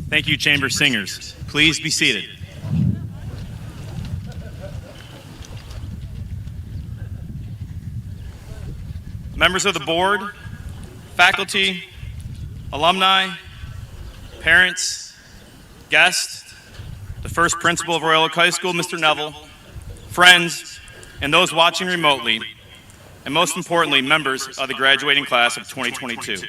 Thank you, chamber singers. Please be seated. Members of the board, faculty, alumni, parents, guests, the first principal of Royal Oak High School, Mr. Neville, friends, and those watching remotely, and most importantly, members of the graduating class of 2022.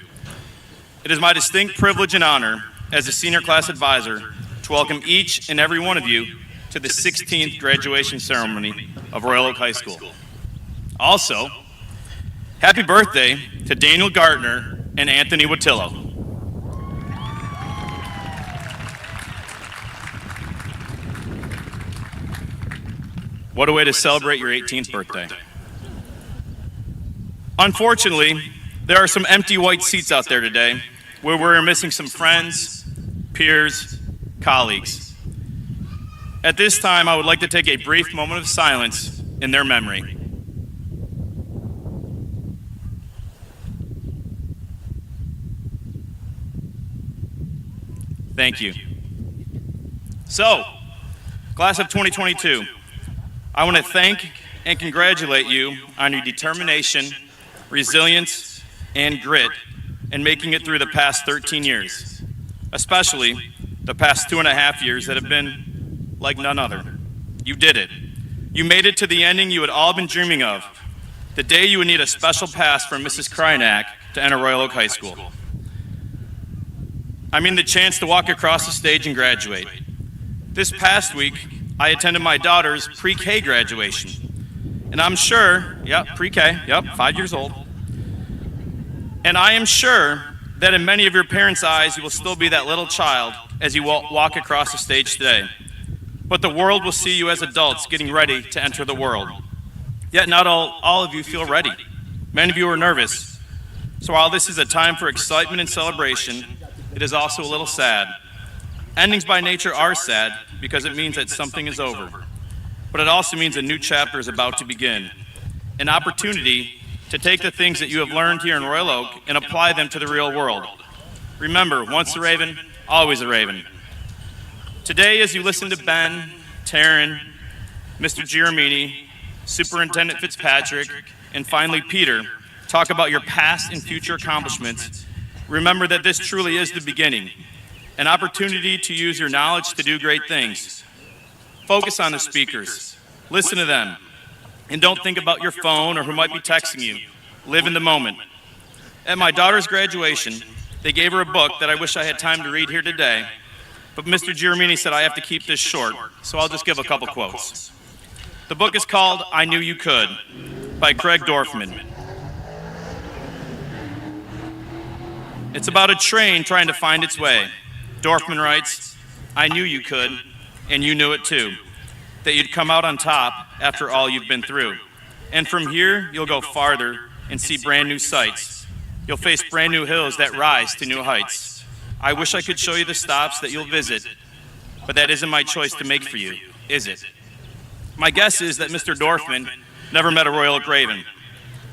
It is my distinct privilege and honor as a senior class advisor to welcome each and every one of you to the 16th graduation ceremony of Royal Oak High School. Also, happy birthday to Daniel Gartner and Anthony Wattillo. What a way to celebrate your 18th birthday. Unfortunately, there are some empty white seats out there today where we're missing some friends, peers, colleagues. At this time, I would like to take a brief moment of silence in their memory. Thank you. So, class of 2022, I want to thank and congratulate you on your determination, resilience, and grit in making it through the past 13 years, especially the past 2.5 years that have been like none other. You did it. You made it to the ending you had all been dreaming of, the day you would need a special pass from Mrs. Krynak to enter Royal Oak High School. I mean the chance to walk across the stage and graduate. This past week, I attended my daughter's pre-K graduation. And I'm sure, pre-K, 5 years old. And I am sure that in many of your parents' eyes, you will still be that little child as you walk across the stage today. But the world will see you as adults getting ready to enter the world. Yet not all of you feel ready. Many of you are nervous. So while this is a time for excitement and celebration, it is also a little sad. Endings by nature are sad because it means that something is over. But it also means a new chapter is about to begin. An opportunity to take the things that you have learned here in Royal Oak and apply them to the real world. Remember, once a Raven, always a Raven. Today, as you listen to Ben, Taryn, Mr. Giramini, Superintendent Fitzpatrick, and finally Peter talk about your past and future accomplishments, remember that this truly is the beginning, an opportunity to use your knowledge to do great things. Focus on the speakers, listen to them, and don't think about your phone or who might be texting you. Live in the moment. At my daughter's graduation, they gave her a book that I wish I had time to read here today, but Mr. Giramini said I have to keep this short, so I'll just give a couple quotes. The book is called I Knew You Could by Craig Dorfman. It's about a train trying to find its way. Dorfman writes, I knew you could, and you knew it too, that you'd come out on top after all you've been through. And from here, you'll go farther and see brand new sights. You'll face brand new hills that rise to new heights. I wish I could show you the stops that you'll visit, but that isn't my choice to make for you, is it? My guess is that Mr. Dorfman never met a Royal Oak Raven,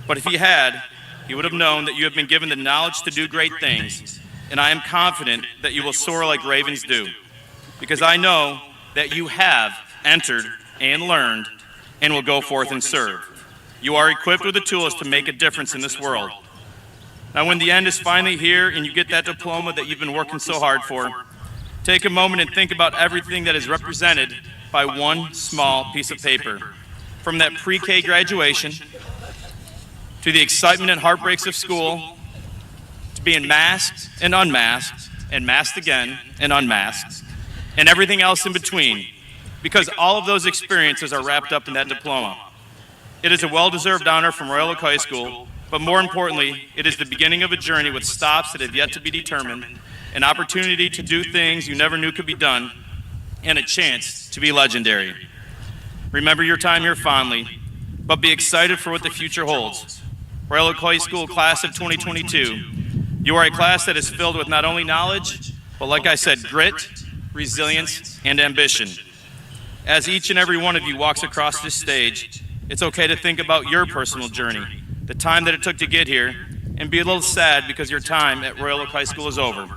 but if he had, he would have known that you have been given the knowledge to do great things, and I am confident that you will soar like ravens do, because I know that you have entered and learned and will go forth and serve. You are equipped with the tools to make a difference in this world. Now, when the end is finally here and you get that diploma that you've been working so hard for, take a moment and think about everything that is represented by one small piece of paper. From that pre-K graduation, to the excitement and heartbreaks of school, to being masked and masked again and unmasked, and everything else in between, because all of those experiences are wrapped up in that diploma. It is a well-deserved honor from Royal Oak High School, but more importantly, it is the beginning of a journey with stops that have yet to be determined, an opportunity to do things you never knew could be done, and a chance to be legendary. Remember your time here fondly, but be excited for what the future holds. Royal Oak High School Class of 2022, you are a class that is filled with not only knowledge, but like I said, grit, resilience, and ambition. As each and every one of you walks across this stage, it's okay to think about your personal journey, the time that it took to get here, and be a little sad because your time at Royal Oak High School is over,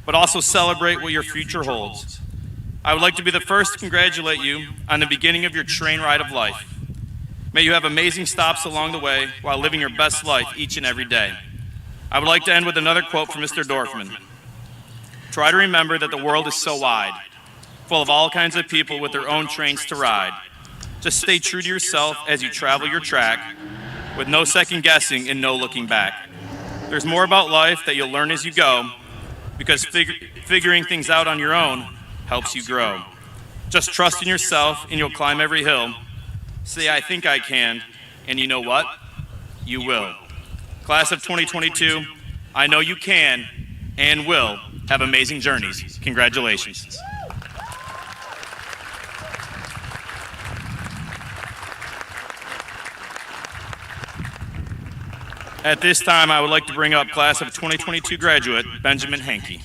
but also celebrate what your future holds. I would like to be the first to congratulate you on the beginning of your train ride of life. May you have amazing stops along the way while living your best life each and every day. I would like to end with another quote from Mr. Dorfman. Try to remember that the world is so wide, full of all kinds of people with their own trains to ride. Just stay true to yourself as you travel your track, with no second guessing and no looking back. There's more about life that you'll learn as you go, because figuring things out on your own helps you grow. Just trust in yourself and you'll climb every hill. Say, I think I can, and you know what? You will. Class of 2022, I know you can and will have amazing journeys. Congratulations. At this time, I would like to bring up Class of 2022 graduate, Benjamin Hankey.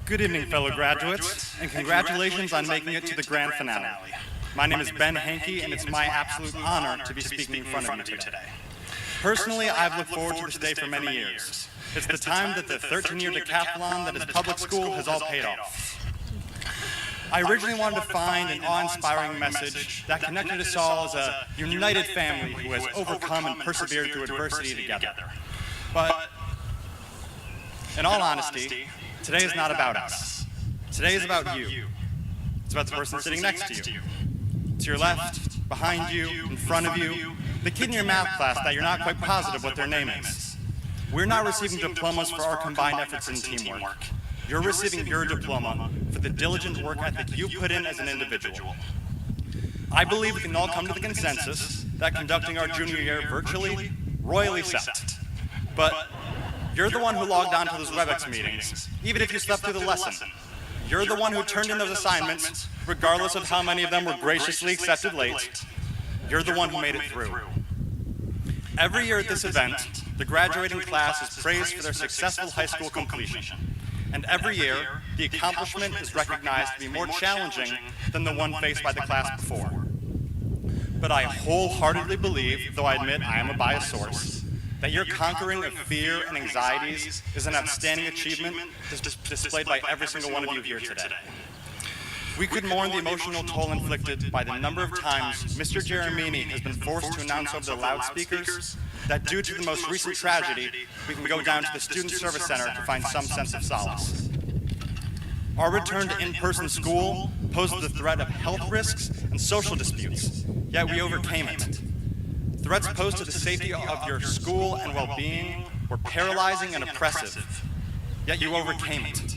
Good evening, fellow graduates, and congratulations on making it to the grand finale. My name is Ben Hankey, and it's my absolute honor to be speaking in front of you today. Personally, I've looked forward to this day for many years. It's the time that the 13-year decathlon that is public school has all paid off. I originally wanted to find an awe-inspiring message that connected us all as a united family who has overcome and persevered through adversity together. But, in all honesty, today is not about us. Today is about you. It's about the person sitting next to you. To your left, behind you, in front of you, the kid in your math class that you're not quite positive what their name is. We're not receiving diplomas for our combined efforts in teamwork. You're receiving your diploma for the diligent work ethic you put in as an individual. I believe we can all come to the consensus that conducting our junior year virtually royally sucked. But you're the one who logged on to those WebEx meetings, even if you slept through the lesson. You're the one who turned in those assignments, regardless of how many of them were graciously accepted late. You're the one who made it through. Every year at this event, the graduating class is praised for their successful high school completion. And every year, the accomplishment is recognized to be more challenging than the one faced by the class before. But I wholeheartedly believe, though I admit I am a biased source, that your conquering of fear and anxieties is an outstanding achievement displayed by every single one of you here today. We could mourn the emotional toll inflicted by the number of times Mr. Jeremini has been forced to announce over the loudspeakers that due to the most recent tragedy, we can go down to the Student Service Center to find some sense of solace. Our return to in-person school posed the threat of health risks and social disputes, yet we overcame it. Threats posed to the safety of your school and well-being were paralyzing and oppressive, yet you overcame it.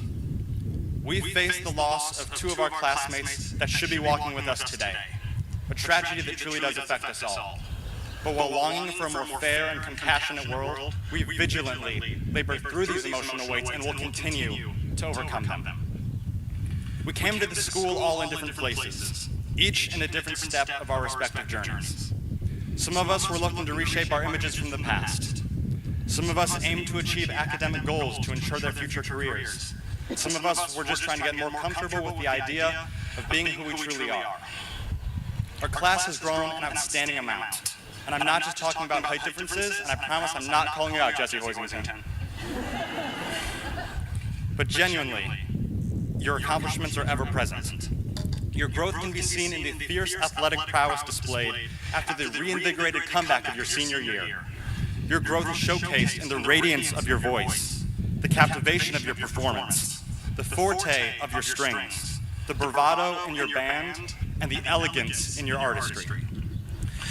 We faced the loss of two of our classmates that should be walking with us today, a tragedy that truly does affect us all. But while longing for a more fair and compassionate world, we vigilantly labor through these emotional weights and will continue to overcome them. We came to the school all in different places, each in a different step of our respective journeys. Some of us were looking to reshape our images from the past. Some of us aimed to achieve academic goals to ensure their future careers. Some of us were just trying to get more comfortable with the idea of being who we truly are. Our class has grown an outstanding amount. And I'm not just talking about height differences, and I promise I'm not calling you out, Jesse Hoisington. But genuinely, your accomplishments are ever present. Your growth can be seen in the fierce athletic prowess displayed after the reinvigorated comeback of your senior year. Your growth is showcased in the radiance of your voice, the captivation of your performance, the forte of your strings, the bravado in your band, and the elegance in your artistry.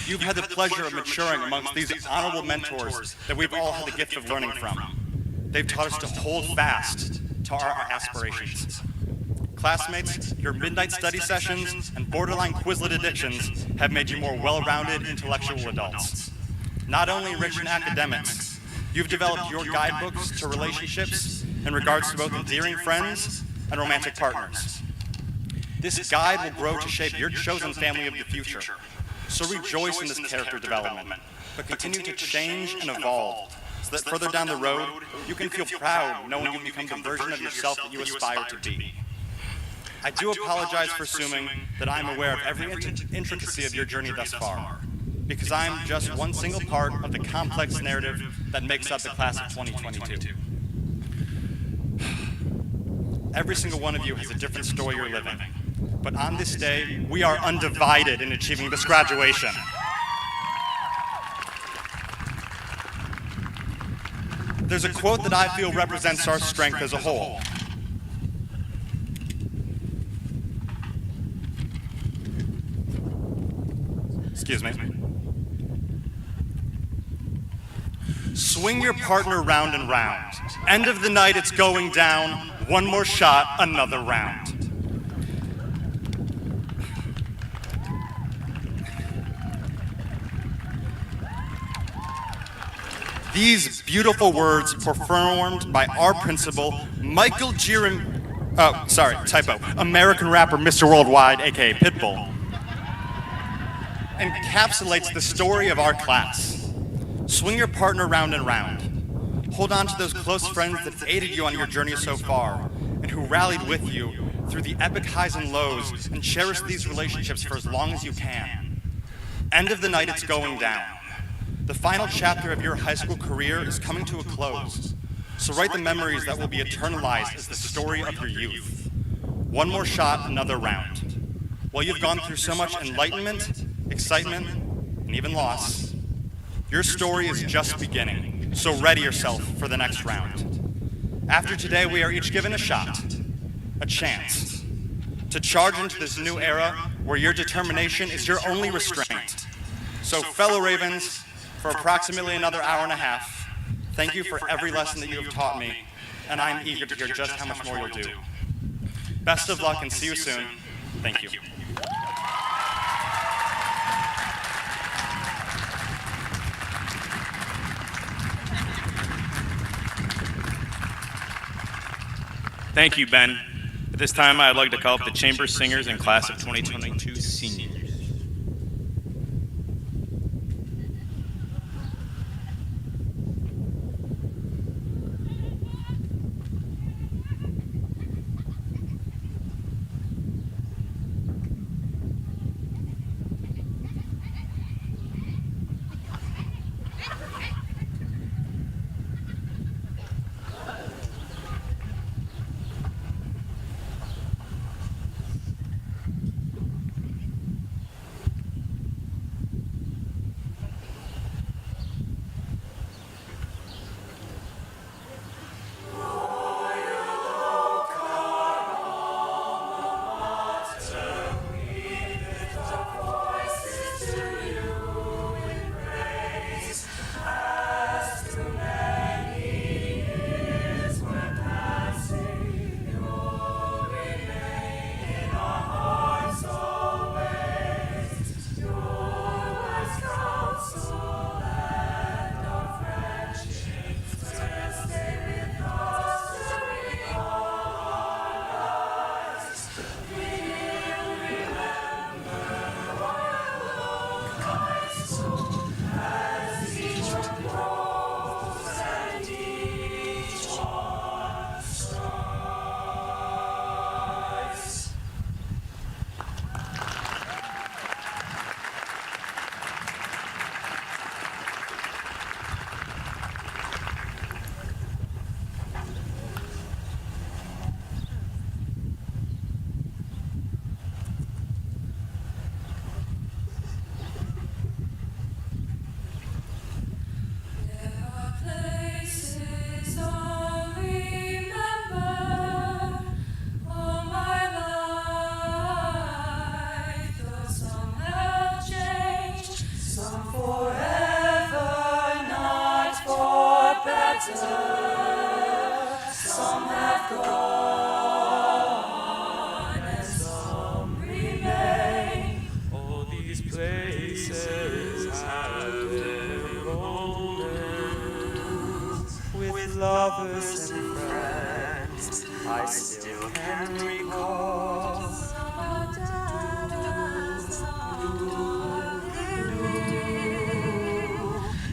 You've had the pleasure of maturing amongst these honorable mentors that we've all had the gift of learning from. They've taught us to hold fast to our aspirations. Classmates, your midnight study sessions and borderline Quizlet addictions have made you more well-rounded intellectual adults. Not only rich in academics, you've developed your guidebooks to relationships in regards to both endearing friends and romantic partners. This guide will grow to shape your chosen family of the future. So rejoice in this character development, but continue to change and evolve so that further down the road, you can feel proud knowing you've become the version of yourself that you aspire to be. I do apologize for assuming that I'm aware of every intricacy of your journey thus far, because I'm just one single part of the complex narrative that makes up the class of 2022. Every single one of you has a different story you're living. But on this day, we are undivided in achieving this graduation. There's a quote that I feel represents our strength as a whole. Excuse me. Swing your partner round and round. End of the night, it's going down. One more shot, another round. These beautiful words performed by our principal, Michael American rapper Mr. Worldwide, aka Pitbull, encapsulates the story of our class. Swing your partner round and round. Hold on to those close friends that aided you on your journey so far, and who rallied with you through the epic highs and lows, and cherish these relationships for as long as you can. End of the night, it's going down. The final chapter of your high school career is coming to a close, so write the memories that will be eternalized as the story of your youth. One more shot, another round. While you've gone through so much enlightenment, excitement, and even loss, your story is just beginning, so ready yourself for the next round. After today, we are each given a shot, a chance, to charge into this new era where your determination is your only restraint. So, fellow Ravens, for approximately another hour and a half, thank you for every lesson that you have taught me, and I'm eager to hear just how much more you'll do. Best of luck and see you soon. Thank you. Thank you, Ben. At this time, I'd like to call up the chamber singers and class of 2022 seniors. lovers and friends, I still can recall.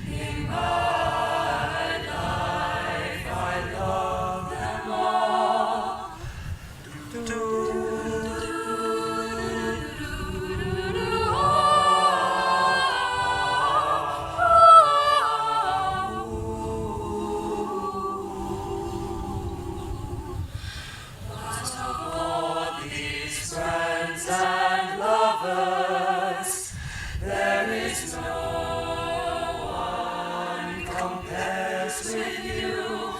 In my life, I love them all. Friends and lovers, there is no one compares with you,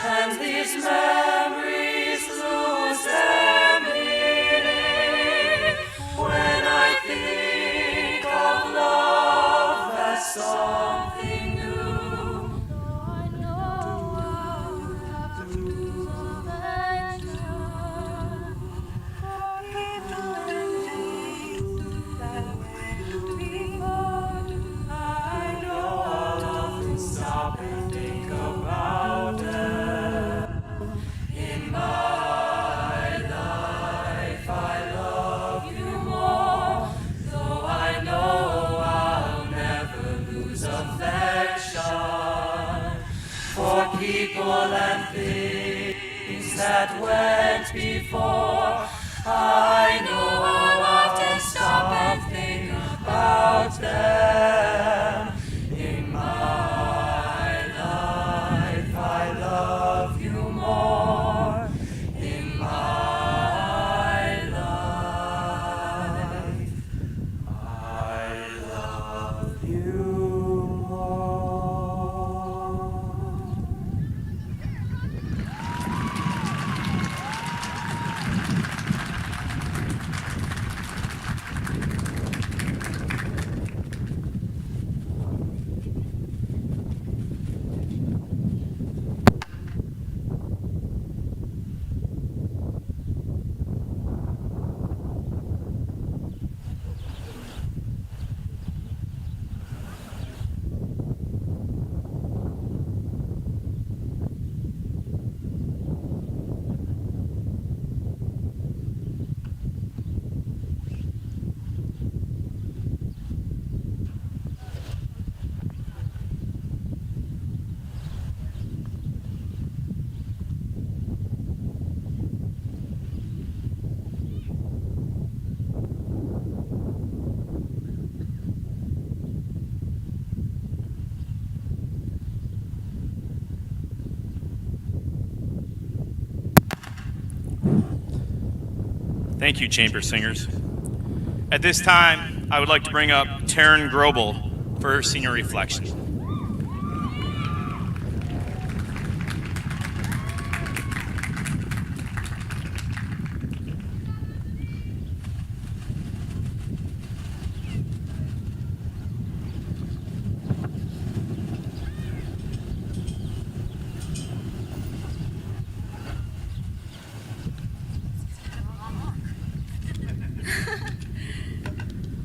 and these memories lose their meaning when I think of love as something new. I know I'll have to love and learn. I know I'll often stop and think about them. In my life, I love you more, though I know I'll never lose affection for people and things that went before. I know I'll often stop and think about them. In my life, I love you more. In my life, I love you more. Thank you, chamber singers. At this time, I would like to bring up Taryn Grobel for her senior reflection.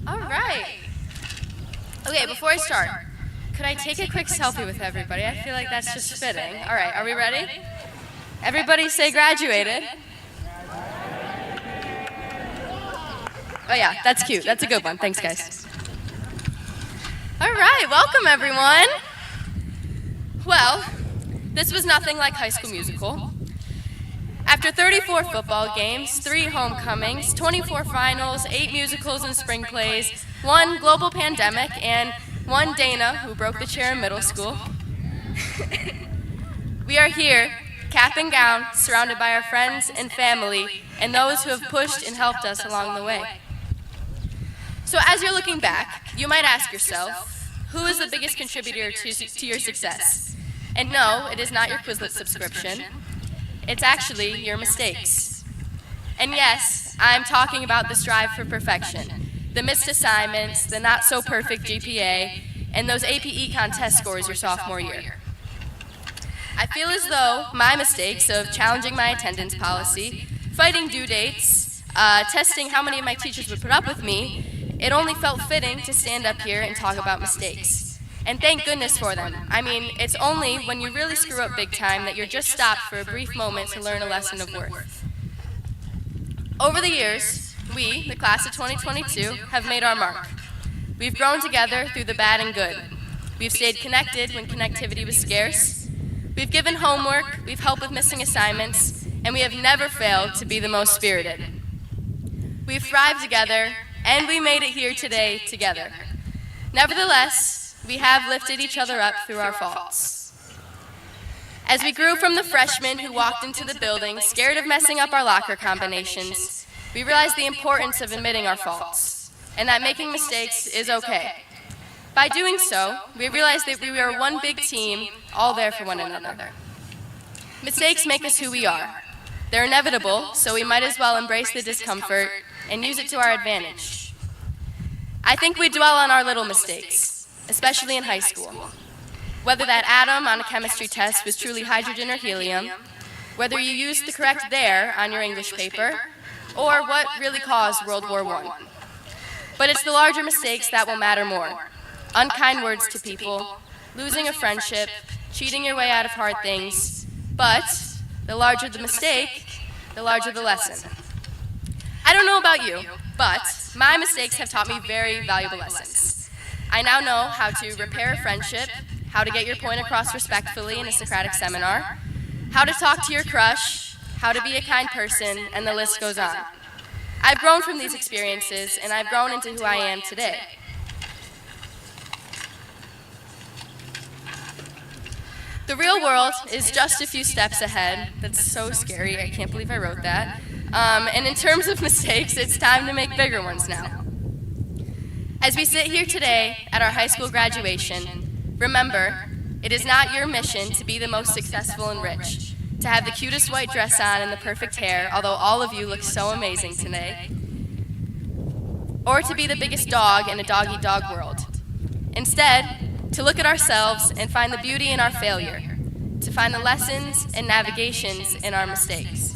All right. Okay, before I start, could I take a quick selfie with everybody? I feel like that's just fitting. All right, are we ready? Everybody say graduated. Oh yeah, that's cute. That's a good one. Thanks, guys. All right, welcome everyone. Well, this was nothing like High School Musical. After 34 football games, 3 homecomings, 24 finals, 8 musicals and spring plays, 1 global pandemic, and 1 Dana who broke the chair in middle school, we are here, cap and gown, surrounded by our friends and family, and those who have pushed and helped us along the way. So as you're looking back, you might ask yourself, who is the biggest contributor to your success? And no, it is not your Quizlet subscription. It's actually your mistakes. And yes, I'm talking about the strive for perfection, the missed assignments, the not so perfect GPA, and those AP Econ test scores your sophomore year. I feel as though my mistakes of challenging my attendance policy, fighting due dates, testing how many of my teachers would put up with me, it only felt fitting to stand up here and talk about mistakes. And thank goodness for them. I mean, it's only when you really screw up big time that you're just stopped for a brief moment to learn a lesson of worth. Over the years, we, the class of 2022, have made our mark. We've grown together through the bad and good. We've stayed connected when connectivity was scarce. We've given homework, we've helped with missing assignments, and we have never failed to be the most spirited. We've thrived together, and we made it here today together. Nevertheless, we have lifted each other up through our faults. As we grew from the freshmen who walked into the building scared of messing up our locker combinations, we realized the importance of admitting our faults, and that making mistakes is okay. By doing so, we realized that we are one big team, all there for one another. Mistakes make us who we are. They're inevitable, so we might as well embrace the discomfort and use it to our advantage. I think we dwell on our little mistakes, especially in high school. Whether that atom on a chemistry test was truly hydrogen or helium, whether you used the correct there on your English paper, or what really caused World War I. But it's the larger mistakes that will matter more. Unkind words to people, losing a friendship, cheating your way out of hard things. But the larger the mistake, the larger the lesson. I don't know about you, but my mistakes have taught me very valuable lessons. I now know how to repair a friendship, how to get your point across respectfully in a Socratic seminar, how to talk to your crush, how to be a kind person, and the list goes on. I've grown from these experiences, and I've grown into who I am today. The real world is just a few steps ahead. That's so scary. I can't believe I wrote that. And in terms of mistakes, it's time to make bigger ones now. As we sit here today at our high school graduation, remember, it is not your mission to be the most successful and rich, to have the cutest white dress on and the perfect hair, although all of you look so amazing today, or to be the biggest dog in a dog-eat-dog world. Instead, to look at ourselves and find the beauty in our failure, to find the lessons and navigations in our mistakes.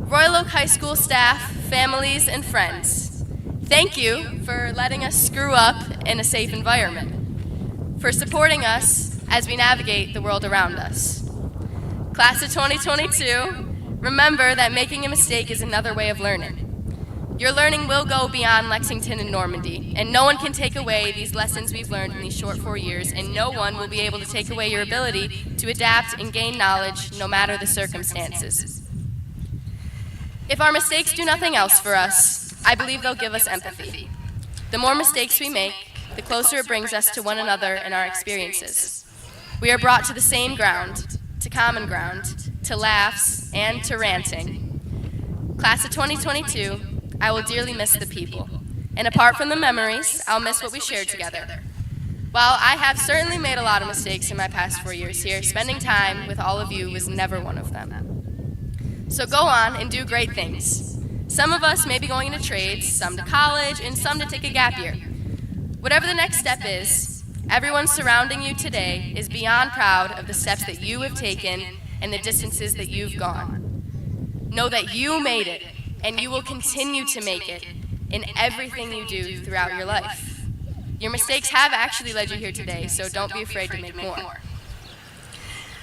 Royal Oak High School staff, families, and friends, thank you for letting us screw up in a safe environment, for supporting us as we navigate the world around us. Class of 2022, remember that making a mistake is another way of learning. Your learning will go beyond Lexington and Normandy, and no one can take away these lessons we've learned in these short 4 years, and no one will be able to take away your ability to adapt and gain knowledge no matter the circumstances. If our mistakes do nothing else for us, I believe they'll give us empathy. The more mistakes we make, the closer it brings us to one another and our experiences. We are brought to the same ground, to common ground, to laughs, and to ranting. Class of 2022, I will dearly miss the people, and apart from the memories, I'll miss what we shared together. While I have certainly made a lot of mistakes in my past 4 years here, spending time with all of you was never one of them. So go on and do great things. Some of us may be going into trades, some to college, and some to take a gap year. Whatever the next step is, everyone surrounding you today is beyond proud of the steps that you have taken and the distances that you've gone. Know that you made it, and you will continue to make it in everything you do throughout your life. Your mistakes have actually led you here today, so don't be afraid to make more.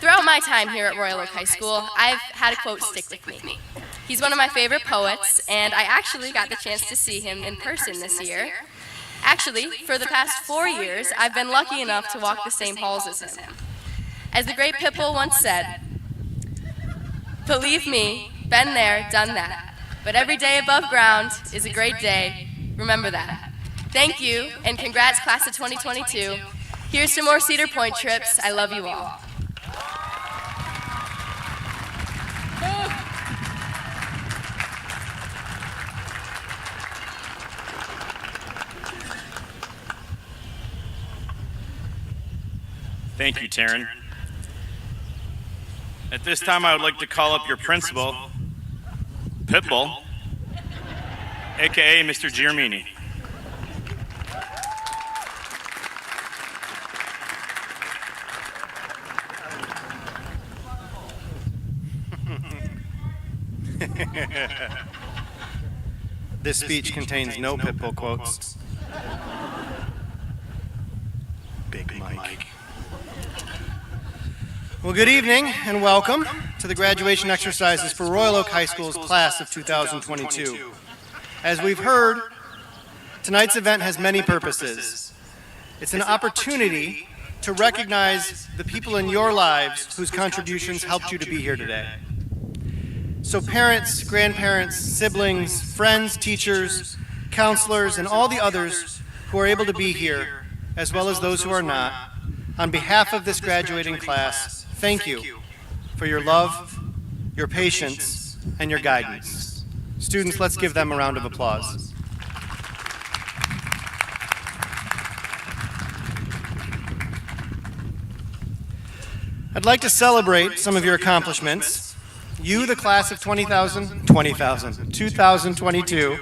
Throughout my time here at Royal Oak High School, I've had a quote stick with me. He's one of my favorite poets, and I actually got the chance to see him in person this year. Actually, for the past 4 years, I've been lucky enough to walk the same halls as him. As the great Pitbull once said, "Believe me, been there, done that. But every day above ground is a great day. Remember that." Thank you, and congrats, class of 2022. Here's to more Cedar Point trips. I love you all. Thank you, Taryn. At this time, I would like to call up your principal, Pitbull, aka Mr. Giarmini. This speech contains no Pitbull quotes. Big Mike. Well, good evening and welcome to the graduation exercises for Royal Oak High School's class of 2022. As we've heard, tonight's event has many purposes. It's an opportunity to recognize the people in your lives whose contributions helped you to be here today. So parents, grandparents, siblings, friends, teachers, counselors, and all the others who are able to be here, as well as those who are not, on behalf of this graduating class, thank you for your love, your patience, and your guidance. Students, let's give them a round of applause. I'd like to celebrate some of your accomplishments. You, the class of 2022,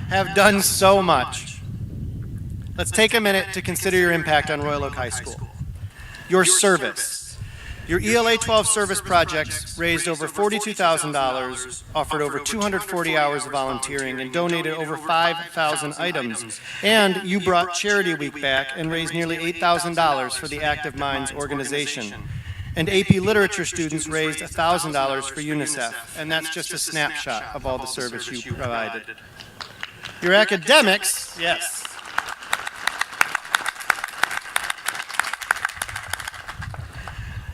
have done so much. Let's take a minute to consider your impact on Royal Oak High School. Your service. Your ELA 12 service projects raised over $42,000, offered over 240 hours of volunteering, and donated over 5,000 items. And you brought Charity Week back and raised nearly $8,000 for the Active Minds organization. And AP Literature students raised $1,000 for UNICEF, and that's just a snapshot of all the service you provided. Your academics, yes.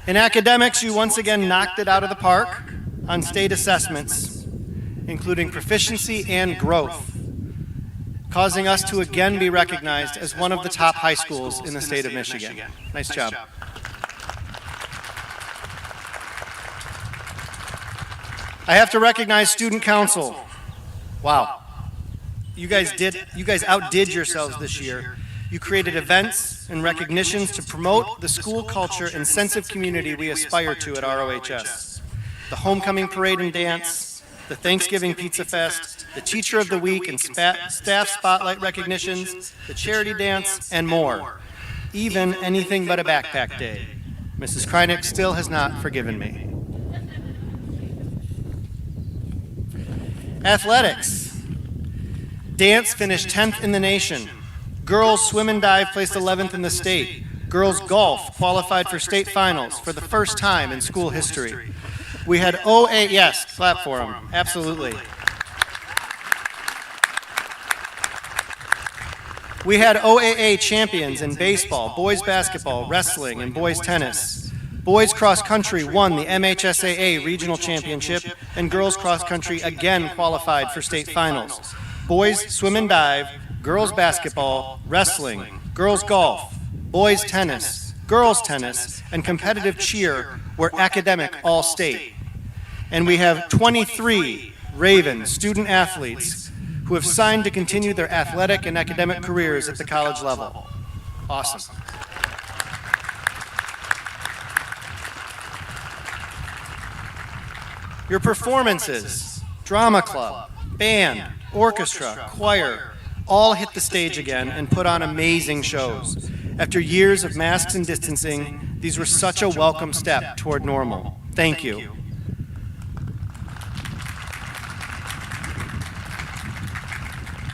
In academics, you once again knocked it out of the park on state assessments, including proficiency and growth, causing us to again be recognized as one of the top high schools in the state of Michigan. Nice job. I have to recognize student council. Wow. You guys outdid yourselves this year. You created events and recognitions to promote the school culture and sense of community we aspire to at ROHS. The homecoming parade and dance, the Thanksgiving Pizza Fest, the Teacher of the Week and staff spotlight recognitions, the charity dance, and more. Even anything but a backpack day. Mrs. Kreinick still has not forgiven me. Athletics. Dance finished 10th in the nation. Girls swim and dive placed 11th in the state. Girls golf qualified for state finals for the first time in school history. We had OA, yes, clap for them, absolutely. We had OAA champions in baseball, boys basketball, wrestling, and boys tennis. Boys cross country won the MHSAA regional championship, and girls cross country again qualified for state finals. Boys swim and dive, girls basketball, wrestling, girls golf, boys tennis, girls tennis, and competitive cheer were academic all-state. And we have 23 Raven student athletes who have signed to continue their athletic and academic careers at the college level. Awesome. Your performances, drama club, band, orchestra, choir, all hit the stage again and put on amazing shows. After years of masks and distancing, these were such a welcome step toward normal. Thank you.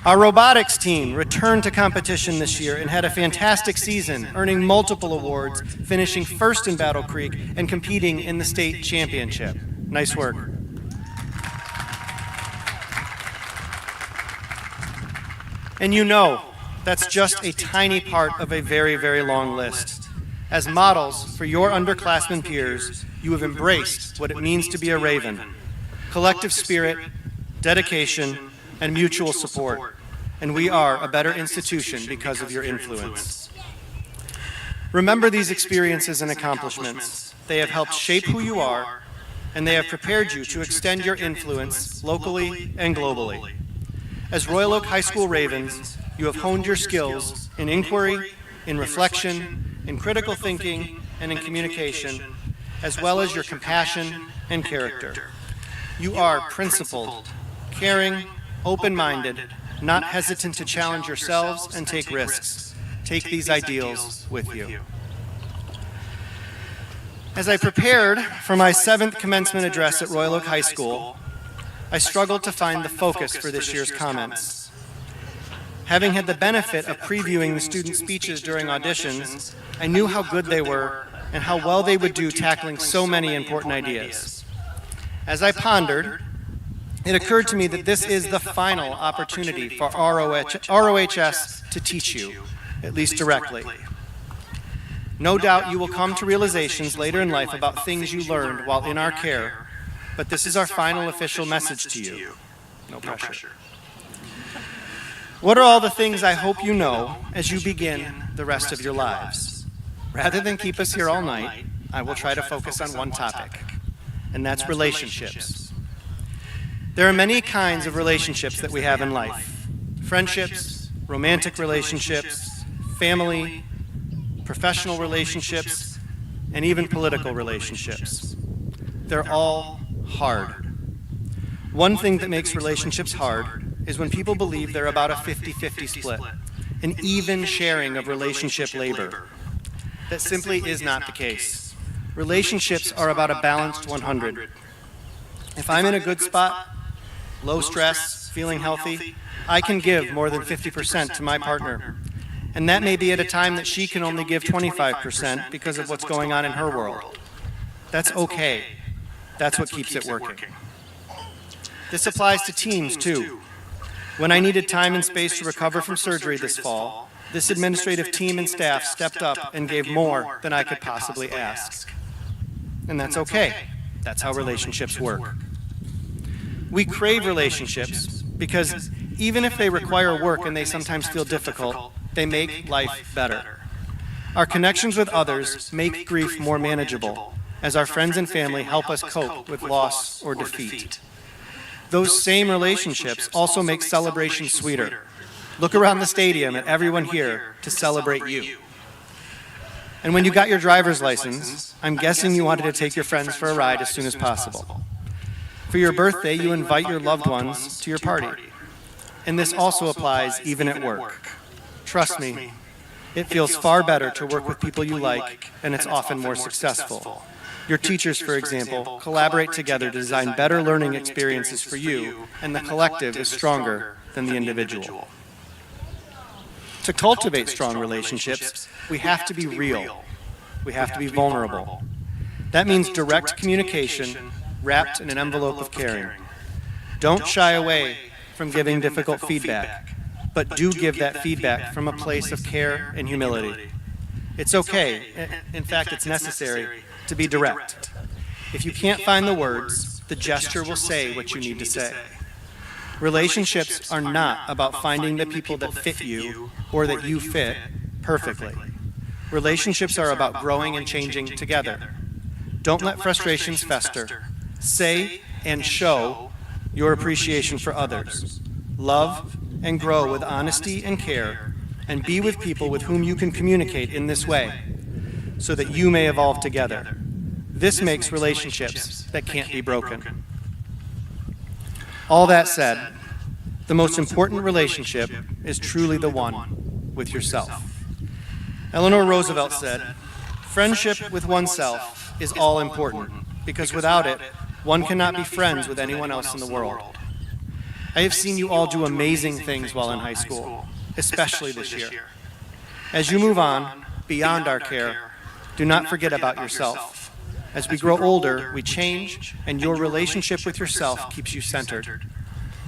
Our robotics team returned to competition this year and had a fantastic season, earning multiple awards, finishing first in Battle Creek and competing in the state championship. Nice work. And you know, that's just a tiny part of a very, very long list. As models for your underclassmen peers, you have embraced what it means to be a Raven. Collective spirit, dedication, and mutual support. And we are a better institution because of your influence. Remember these experiences and accomplishments. They have helped shape who you are, and they have prepared you to extend your influence locally and globally. As Royal Oak High School Ravens, you have honed your skills in inquiry, in reflection, in critical thinking, and in communication, as well as your compassion and character. You are principled, caring, open-minded, not hesitant to challenge yourselves and take risks. Take these ideals with you. As I prepared for my 7th commencement address at Royal Oak High School, I struggled to find the focus for this year's comments. Having had the benefit of previewing the student speeches during auditions, I knew how good they were and how well they would do tackling so many important ideas. As I pondered, it occurred to me that this is the final opportunity for ROHS to teach you, at least directly. No doubt you will come to realizations later in life about things you learned while in our care, but this is our final official message to you. No pressure. What are all the things I hope you know as you begin the rest of your lives? Rather than keep us here all night, I will try to focus on one topic, and that's relationships. There are many kinds of relationships that we have in life. Friendships, romantic relationships, family, professional relationships, and even political relationships. They're all hard. One thing that makes relationships hard is when people believe they're about a 50-50 split, an even sharing of relationship labor. That simply is not the case. Relationships are about a balanced 100. If I'm in a good spot, low stress, feeling healthy, I can give more than 50% to my partner. And that may be at a time that she can only give 25% because of what's going on in her world. That's okay. That's what keeps it working. This applies to teams, too. When I needed time and space to recover from surgery this fall, this administrative team and staff stepped up and gave more than I could possibly ask. And that's okay. That's how relationships work. We crave relationships because even if they require work and they sometimes feel difficult, they make life better. Our connections with others make grief more manageable as our friends and family help us cope with loss or defeat. Those same relationships also make celebration sweeter. Look around the stadium at everyone here to celebrate you. And when you got your driver's license, I'm guessing you wanted to take your friends for a ride as soon as possible. For your birthday, you invite your loved ones to your party. And this also applies even at work. Trust me, it feels far better to work with people you like, and it's often more successful. Your teachers, for example, collaborate together to design better learning experiences for you, and the collective is stronger than the individual. To cultivate strong relationships, we have to be real. We have to be vulnerable. That means direct communication wrapped in an envelope of caring. Don't shy away from giving difficult feedback, but do give that feedback from a place of care and humility. It's okay, in fact, it's necessary to be direct. If you can't find the words, the gesture will say what you need to say. Relationships are not about finding the people that fit you or that you fit perfectly. Relationships are about growing and changing together. Don't let frustrations fester. Say and show your appreciation for others. Love and grow with honesty and care, and be with people with whom you can communicate in this way, so that you may evolve together. This makes relationships that can't be broken. All that said, the most important relationship is truly the one with yourself. Eleanor Roosevelt said, "Friendship with oneself is all important, because without it, one cannot be friends with anyone else in the world." I have seen you all do amazing things while in high school, especially this year. As you move on, beyond our care, do not forget about yourself. As we grow older, we change, and your relationship with yourself keeps you centered.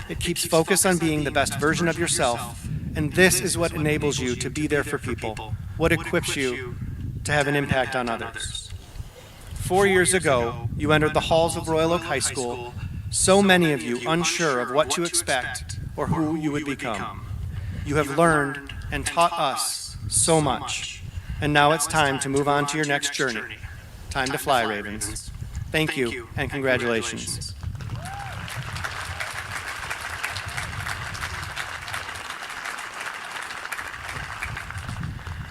It keeps focus on being the best version of yourself, and this is what enables you to be there for people, what equips you to have an impact on others. 4 years ago, you entered the halls of Royal Oak High School, so many of you unsure of what to expect or who you would become. You have learned and taught us so much, and now it's time to move on to your next journey. Time to fly, Ravens. Thank you, and congratulations.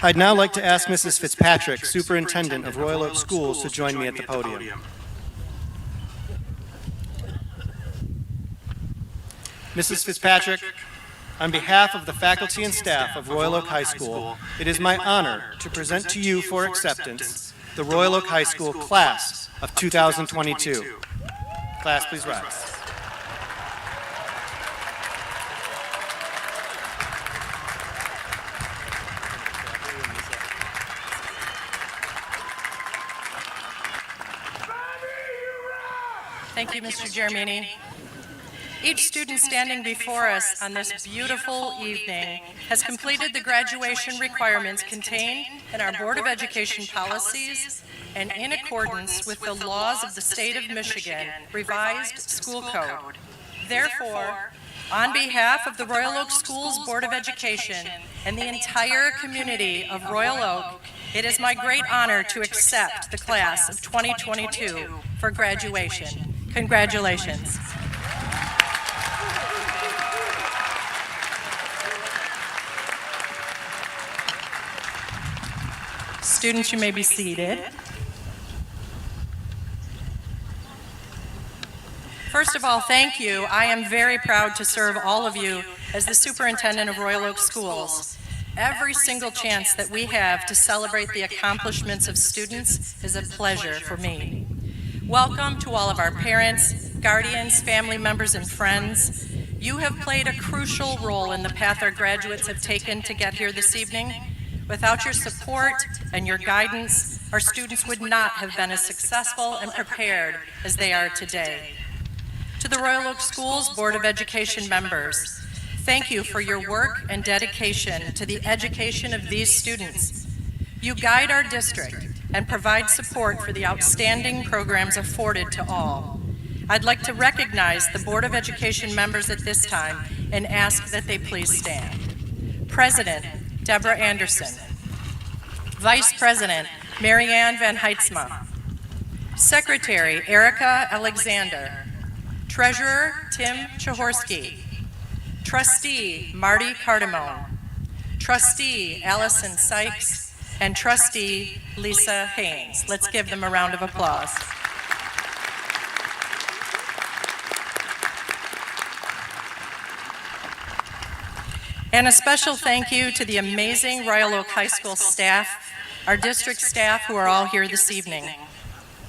I'd now like to ask Mrs. Fitzpatrick, Superintendent of Royal Oak Schools, to join me at the podium. Mrs. Fitzpatrick, on behalf of the faculty and staff of Royal Oak High School, it is my honor to present to you for acceptance the Royal Oak High School Class of 2022. Class, please rise. Thank you, Mr. Germini. Each student standing before us on this beautiful evening has completed the graduation requirements contained in our Board of Education policies and in accordance with the laws of the state of Michigan, revised school code. Therefore, on behalf of the Royal Oak Schools Board of Education and the entire community of Royal Oak, it is my great honor to accept the class of 2022 for graduation. Congratulations. Students, you may be seated. First of all, thank you. I am very proud to serve all of you as the superintendent of Royal Oak Schools. Every single chance that we have to celebrate the accomplishments of students is a pleasure for me. Welcome to all of our parents, guardians, family members, and friends. You have played a crucial role in the path our graduates have taken to get here this evening. Without your support and your guidance, our students would not have been as successful and prepared as they are today. To the Royal Oak Schools Board of Education members, thank you for your work and dedication to the education of these students. You guide our district and provide support for the outstanding programs afforded to all. I'd like to recognize the Board of Education members at this time and ask that they please stand. President Deborah Anderson, Vice President Marianne Van Heitzma, Secretary Erica Alexander, Treasurer Tim Chahorsky, Trustee Marty Cardamone, Trustee Allison Sykes, and Trustee Lisa Haynes. Let's give them a round of applause. And a special thank you to the amazing Royal Oak High School staff, our district staff who are all here this evening.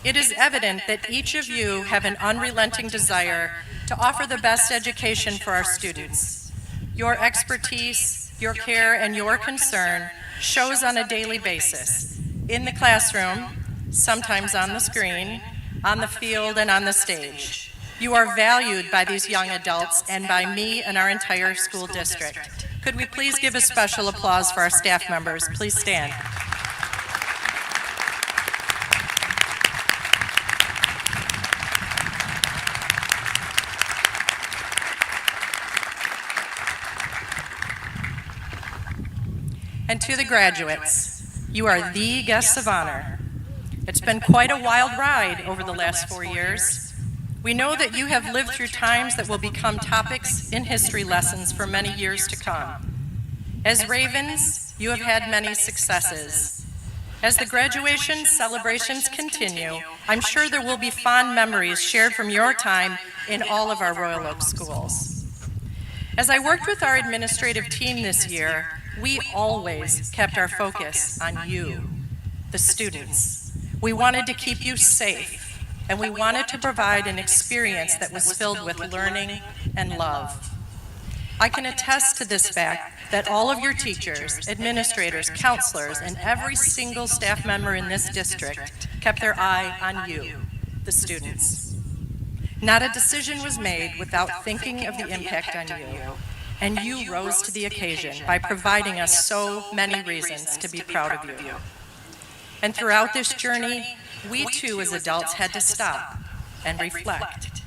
It is evident that each of you have an unrelenting desire to offer the best education for our students. Your expertise, your care, and your concern shows on a daily basis, in the classroom, sometimes on the screen, on the field, and on the stage. You are valued by these young adults and by me and our entire school district. Could we please give a special applause for our staff members? Please stand. And to the graduates, you are the guests of honor. It's been quite a wild ride over the last 4 years. We know that you have lived through times that will become topics in history lessons for many years to come. As Ravens, you have had many successes. As the graduation celebrations continue, I'm sure there will be fond memories shared from your time in all of our Royal Oak schools. As I worked with our administrative team this year, we always kept our focus on you, the students. We wanted to keep you safe, and we wanted to provide an experience that was filled with learning and love. I can attest to this fact that all of your teachers, administrators, counselors, and every single staff member in this district kept their eye on you, the students. Not a decision was made without thinking of the impact on you. And you rose to the occasion by providing us so many reasons to be proud of you. And throughout this journey, we too as adults had to stop and reflect.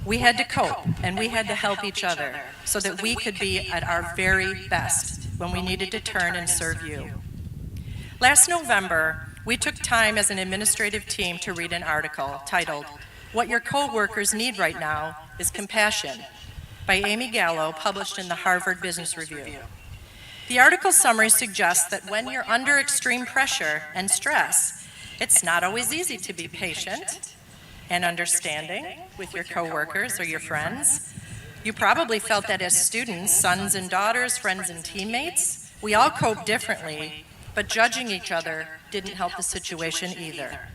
We had to cope and we had to help each other so that we could be at our very best when we needed to turn and serve you. Last November, we took time as an administrative team to read an article titled, "What Your Co-Workers Need Right Now is Compassion," by Amy Gallo, published in the Harvard Business Review. The article summary suggests that when you're under extreme pressure and stress, it's not always easy to be patient and understanding with your coworkers or your friends. You probably felt that as students, sons and daughters, friends and teammates, we all cope differently, but judging each other didn't help the situation either.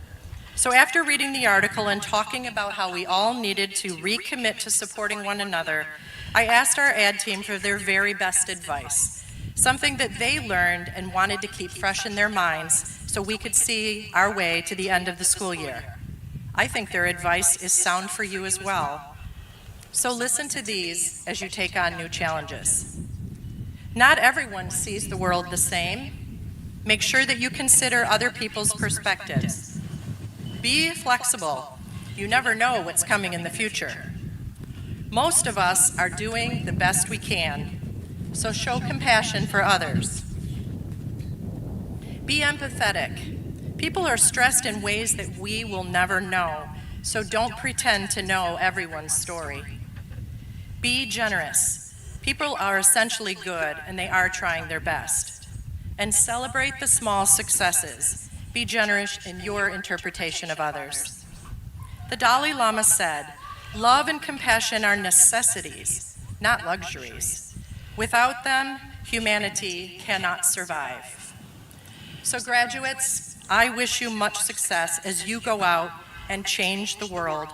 So after reading the article and talking about how we all needed to recommit to supporting one another, I asked our ad team for their very best advice, something that they learned and wanted to keep fresh in their minds so we could see our way to the end of the school year. I think their advice is sound for you as well. So listen to these as you take on new challenges. Not everyone sees the world the same. Make sure that you consider other people's perspectives. Be flexible. You never know what's coming in the future. Most of us are doing the best we can, so show compassion for others. Be empathetic. People are stressed in ways that we will never know, so don't pretend to know everyone's story. Be generous. People are essentially good, and they are trying their best. And celebrate the small successes. Be generous in your interpretation of others. The Dalai Lama said, "Love and compassion are necessities, not luxuries. Without them, humanity cannot survive." So graduates, I wish you much success as you go out and change the world.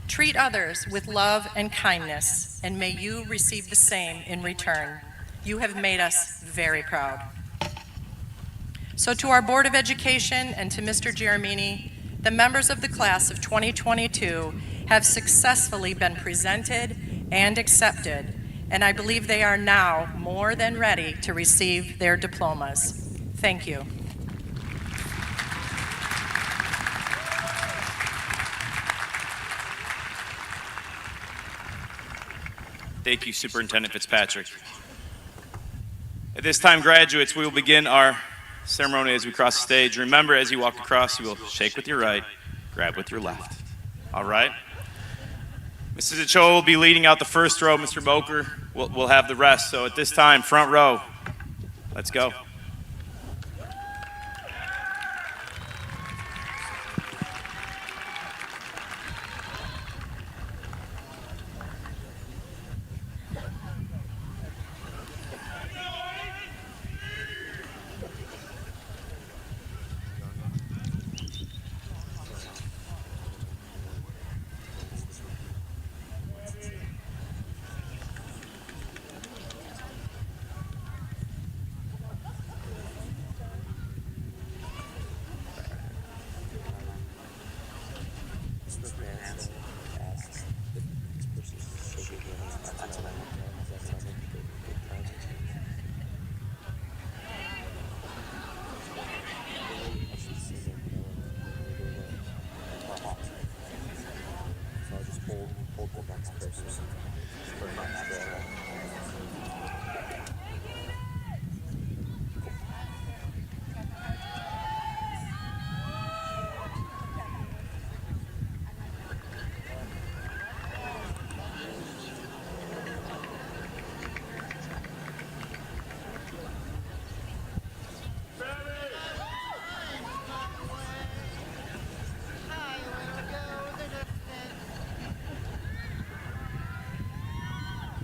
Treat others with love and kindness, and may you receive the same in return. You have made us very proud. So to our Board of Education and to Mr. Giramini, the members of the class of 2022 have successfully been presented and accepted, and I believe they are now more than ready to receive their diplomas. Thank you. Thank you, Superintendent Fitzpatrick. At this time, graduates, we will begin our ceremony as we cross the stage. Remember, as you walk across, you will shake with your right, grab with your left. All right? Mrs. Ochoa will be leading out the first row. Mr. Boker will have the rest. So at this time, front row, let's go.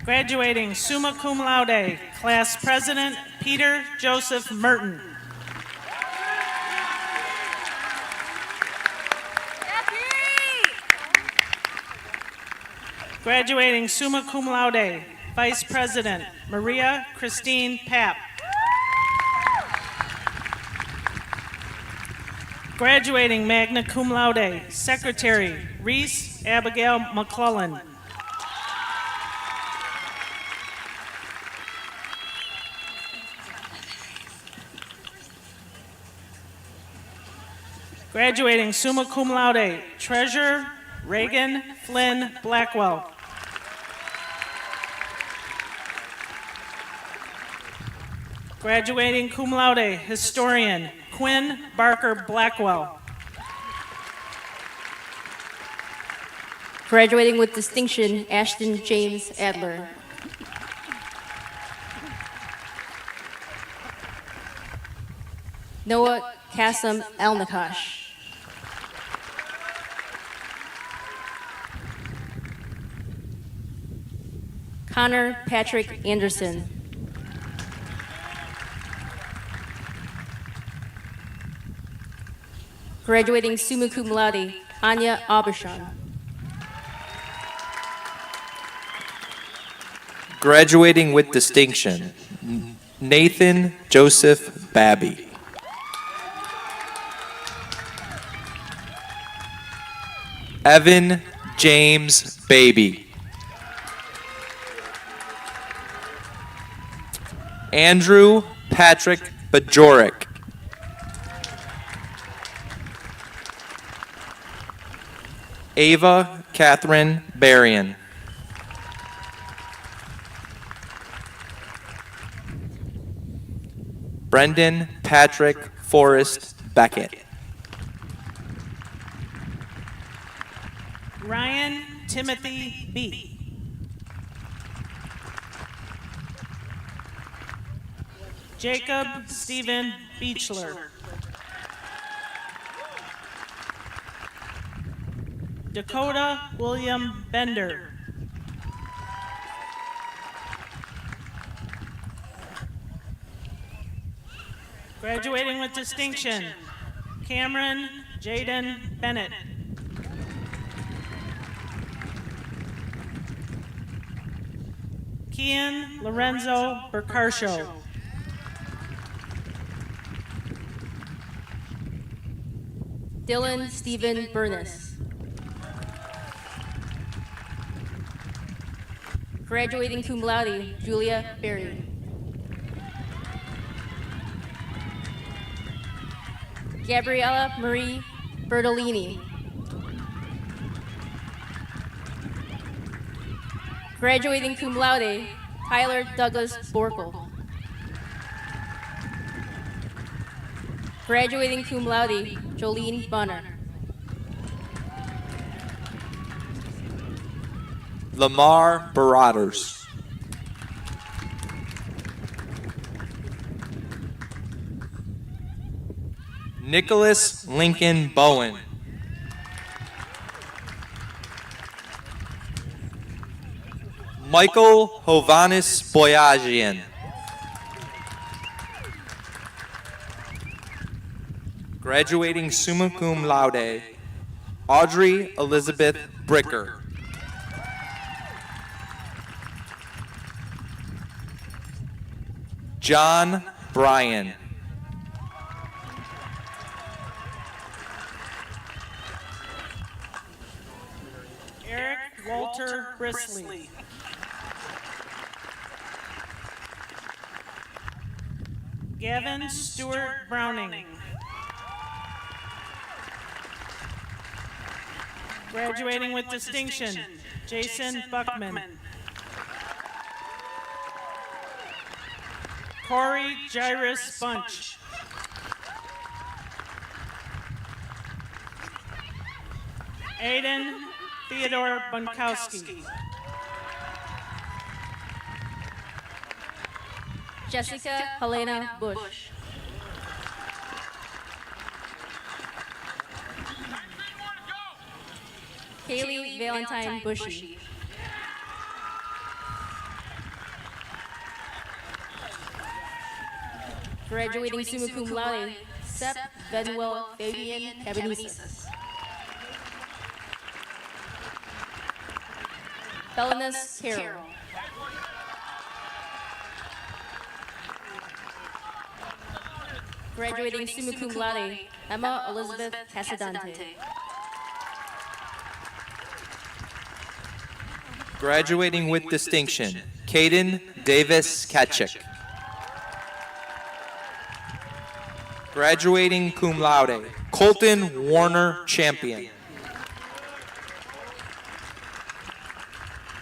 Graduating summa cum laude, Class President Peter Joseph Merton. Graduating summa cum laude, Vice President Maria Christine Papp. Graduating magna cum laude, Secretary Reese Abigail McClellan. Graduating summa cum laude, Treasurer Reagan Flynn Blackwell. Graduating cum laude, Historian Quinn Barker Blackwell. Graduating with distinction, Ashton James Adler. Noah Kassam Elnakash. Connor Patrick Anderson. Graduating summa cum laude, Anya Aubuchon. Graduating with distinction, Nathan Joseph Babby. Evan James Baby. Andrew Patrick Bajorek. Ava Catherine Berrien. Brendan Patrick Forrest Beckett. Ryan Timothy B. Jacob Stephen Beechler. Dakota William Bender. Graduating with distinction, Cameron Jaden Bennett. Kian Lorenzo Bercarsho. Dylan Stephen Burness. Graduating cum laude, Julia Berry. Gabriella Marie Bertolini. Graduating cum laude, Tyler Douglas Borkel. Graduating cum laude, Jolene Bunner. Lamar Barotters. Nicholas Lincoln Bowen. Michael Hovannes Boyajian. Graduating summa cum laude, Audrey Elizabeth Bricker. John Bryan. Eric Walter Brisley. Gavin Stewart Browning. Graduating with distinction, Jason Buckman. Corey Jairus Bunch. Aiden Theodore Bunkowski. Jessica Helena Bush. Kaylee Valentine Bushy. Graduating summa cum laude, Sep Venuel Fabian Cabanizas. Belinus Carroll. Graduating summa cum laude, Emma Elizabeth Casadante. Graduating with distinction, Caden Davis Ketchick. Graduating cum laude, Colton Warner Champion.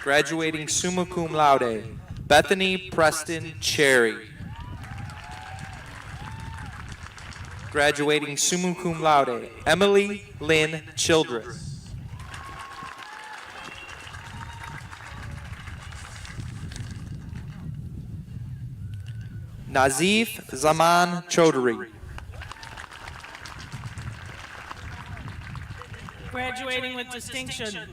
Graduating summa cum laude, Bethany Preston Cherry. Graduating summa cum laude, Emily Lynn Childress. Nazif Zaman Chaudhry. Graduating with distinction,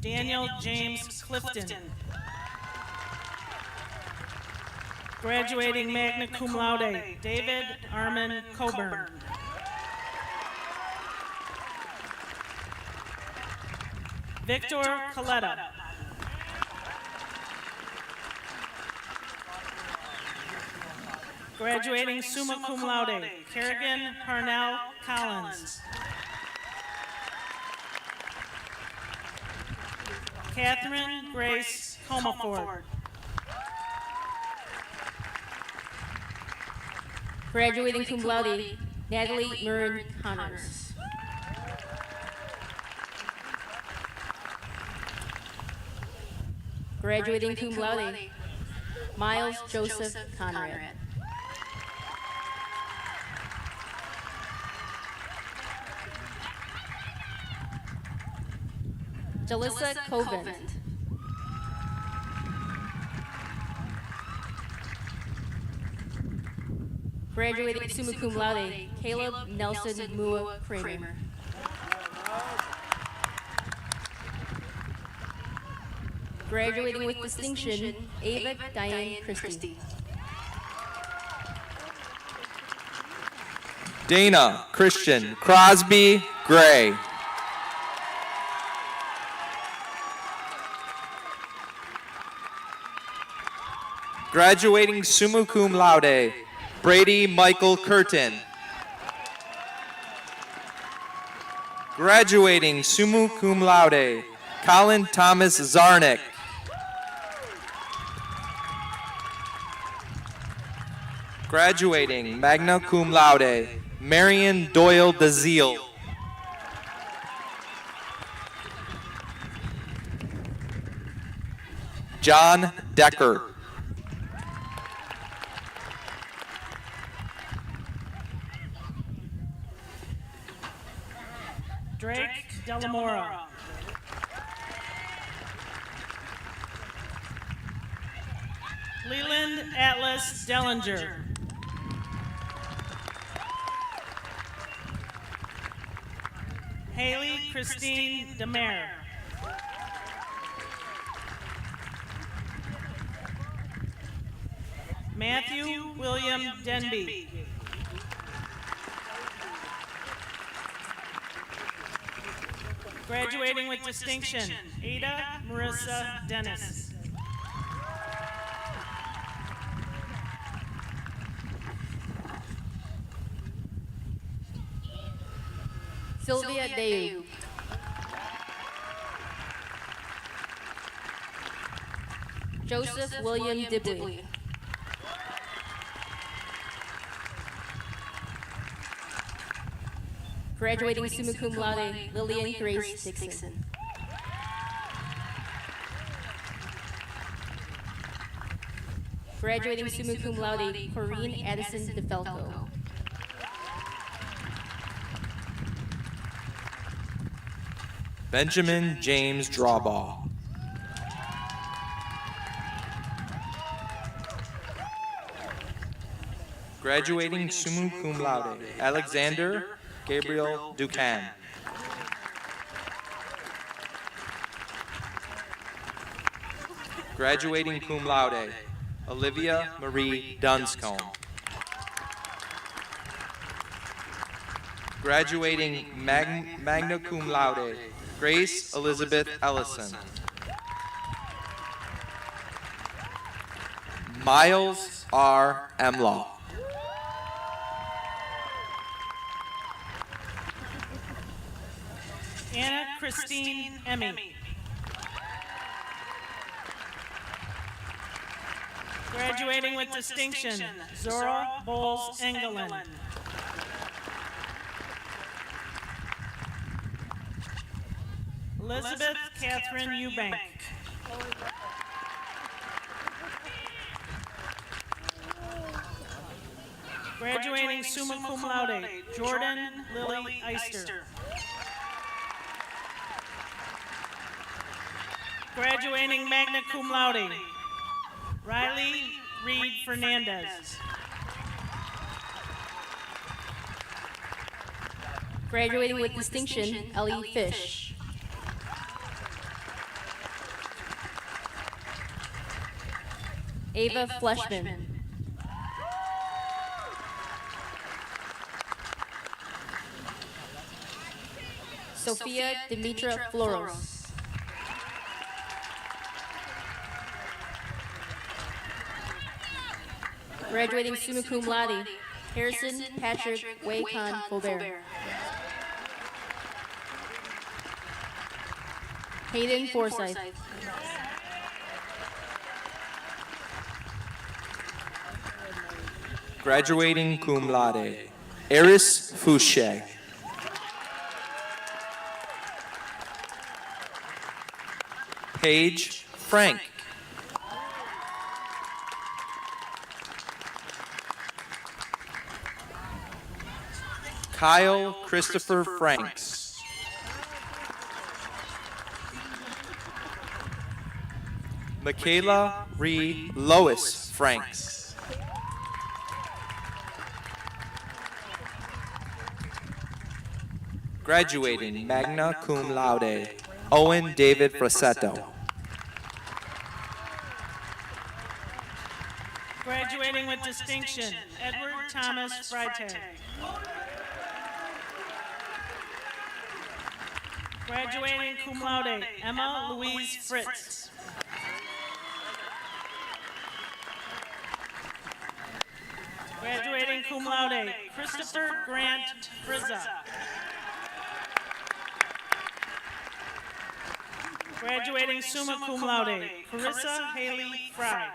Daniel James Clifton. Graduating magna cum laude, David Armin Coburn. Victor Coletta. Graduating summa cum laude, Kerrigan Parnell Collins. Catherine Grace Comafort. Graduating cum laude, Natalie Murren Connors. Graduating cum laude, Miles Joseph Conrad. Jalissa Covent. Graduating summa cum laude, Caleb Nelson Mua Kramer. Graduating with distinction, Ava Diane Christie. Dana Christian Crosby Gray. Graduating summa cum laude, Brady Michael Curtin. Graduating summa cum laude, Colin Thomas Zarnick. Graduating magna cum laude, Marion Doyle DeZiel. John Decker. Drake Delamora. Leland Atlas Dellinger. Haley Christine Demare. Matthew William Denby. Graduating with distinction, Ada Marissa Dennis. Sylvia Deu. Joseph William Dibley. Graduating summa cum laude, Lillian Grace Dixon. Graduating summa cum laude, Corinne Addison DeFalco. Benjamin James Drawbaugh. Graduating summa cum laude, Alexander Gabriel Ducan. Graduating cum laude, Olivia Marie Dunscombe. Graduating magna cum laude, Grace Elizabeth Ellison. Miles R. Emlaw. Anna Christine Emmy. Graduating with distinction, Zora Bowles Engelin. Elizabeth Catherine Eubank. Graduating summa cum laude, Jordan Lily Eister. Graduating magna cum laude, Riley Reed Fernandez. Graduating with distinction, Ellie Fish. Ava Fleshman. Sophia Dimitra Floros. Graduating summa cum laude, Harrison Patrick Waycon Faubert. Hayden Forsyth. Graduating cum laude, Eris Fouché. Paige Frank. Kyle Christopher Franks. Michaela Ree Lois Franks. Graduating magna cum laude, Owen David Frassetto. Graduating with distinction, Edward Thomas Freitag. Graduating cum laude, Emma Louise Fritz. Graduating cum laude, Christopher Grant Frizza. Graduating summa cum laude, Carissa Haley Fry.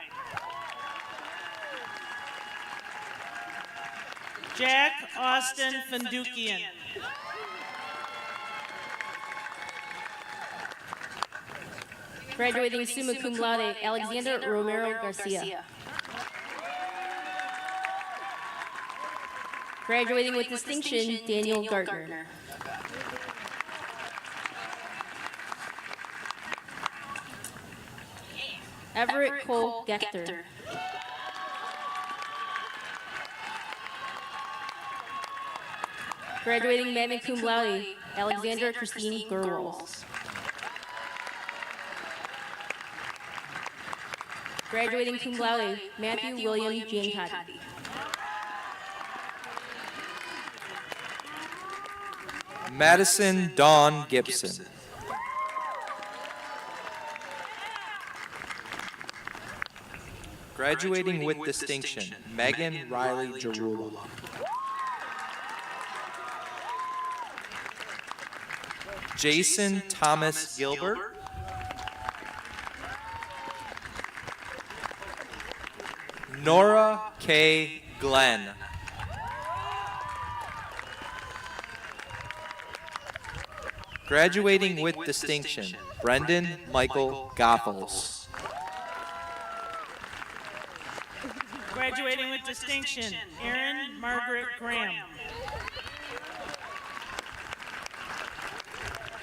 Jack Austin Fendukian. Graduating summa cum laude, Alexander Romero Garcia. Graduating with distinction, Daniel Gardner. Everett Cole Gechter. Graduating magna cum laude, Alexandra Christine Gerwals. Graduating cum laude, Matthew William Giancotti. Madison Dawn Gibson. Graduating with distinction, Megan Riley Jarula. Jason Thomas Gilbert. Nora K. Glenn. Graduating with distinction, Brendan Michael Goffels. Graduating with distinction, Erin Margaret Graham.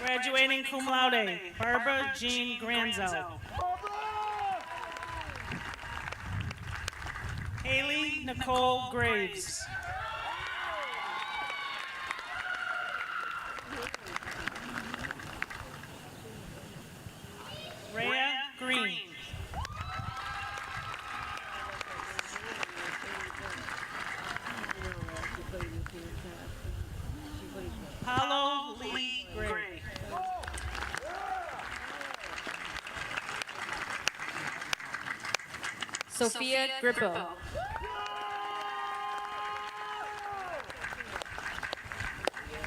Graduating cum laude, Barbara Jean Granzo. Haley Nicole Graves. Rhea Green. Paulo Lee Gray. Sophia Grippo.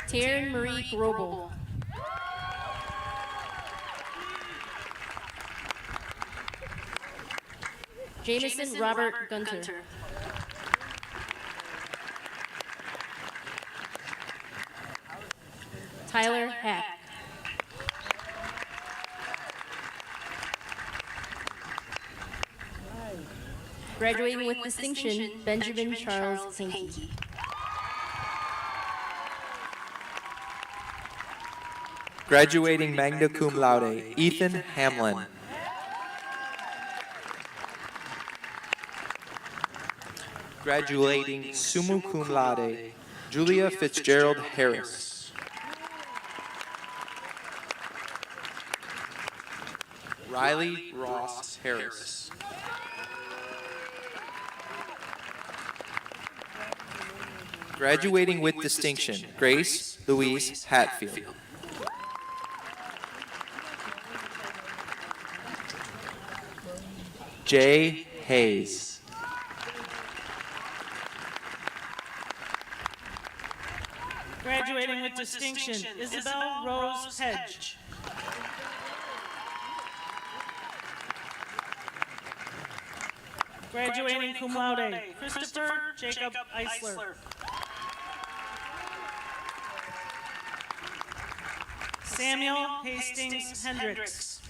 Taryn Marie Grobel. Jameson Robert Gunter. Tyler Hack. Graduating with distinction, Benjamin Charles Hankey. Graduating magna cum laude, Ethan Hamlin. Graduating summa cum laude, Julia Fitzgerald Harris. Riley Ross Harris. Graduating with distinction, Grace Louise Hatfield. Jay Hayes. Graduating with distinction, Isabel Rose Hedge. Graduating cum laude, Christopher Jacob Eisler. Samuel Hastings Hendricks.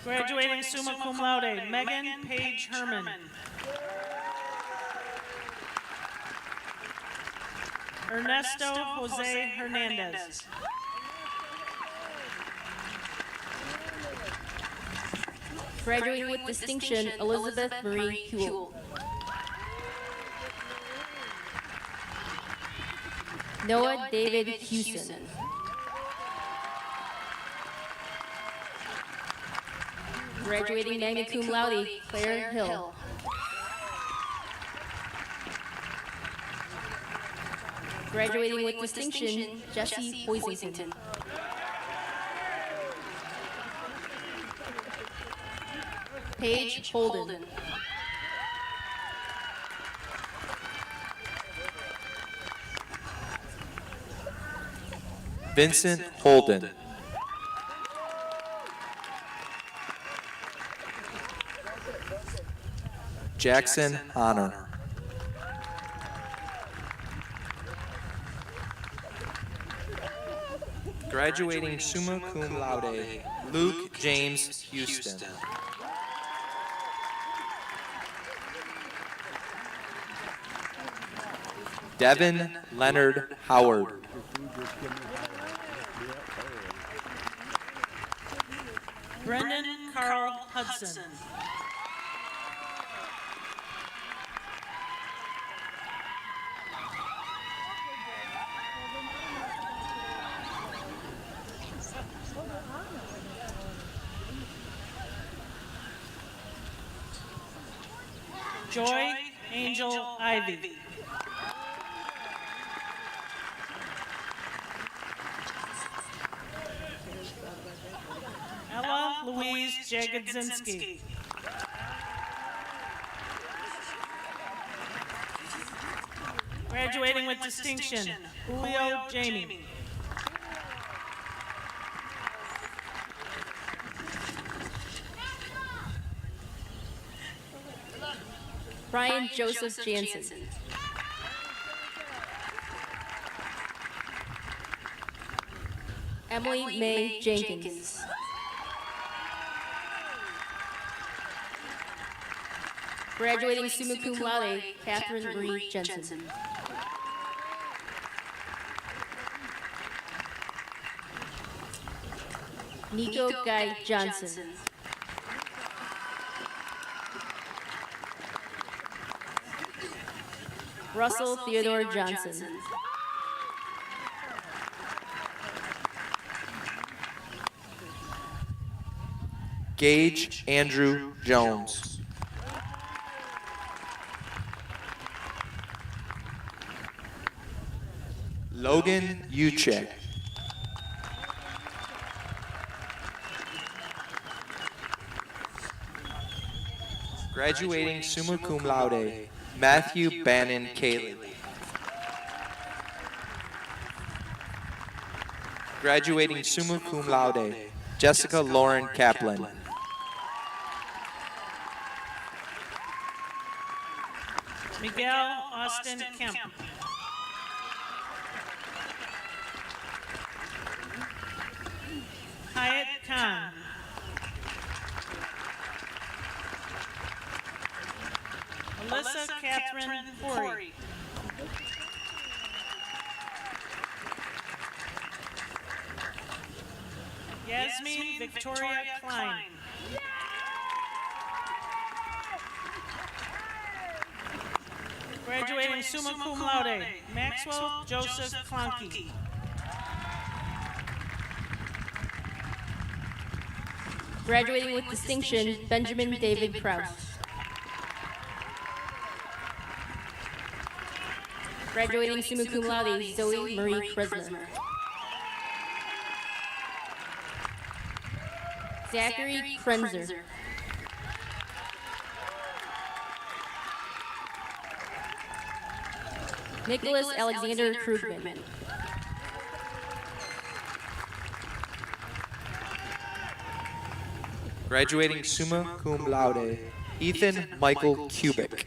Graduating summa cum laude, Megan Page Herman. Ernesto Jose Hernandez. Graduating with distinction, Elizabeth Marie Huell. Noah David Houston. Graduating magna cum laude, Claire Hill. Graduating with distinction, Jesse Hoisington. Paige Holden. Vincent Holden. Jackson Honor. Graduating summa cum laude, Luke James Houston. Devin Leonard Howard. Brendan Carl Hudson. Joy Angel Ivy. Ella Louise Jagodzinski. Graduating with distinction, Julio Jamie. Brian Joseph Jansen. Emily May Jenkins. Graduating summa cum laude, Catherine Marie Jensen. Nico Guy Johnson. Russell Theodore Johnson. Gage Andrew Jones. Logan Uchek. Graduating summa cum laude, Matthew Bannon Cayley. Graduating summa cum laude, Jessica Lauren Kaplan. Miguel Austin Kemp. Hyatt Khan. Alyssa Catherine Forey. Yasmin Victoria Klein. Graduating summa cum laude, Maxwell Joseph Klonke. Graduating with distinction, Benjamin David Kraus. Graduating summa cum laude, Zoe Marie Kresner. Zachary Krenzer. Nicholas Alexander Krugman. Graduating summa cum laude, Ethan Michael Kubik.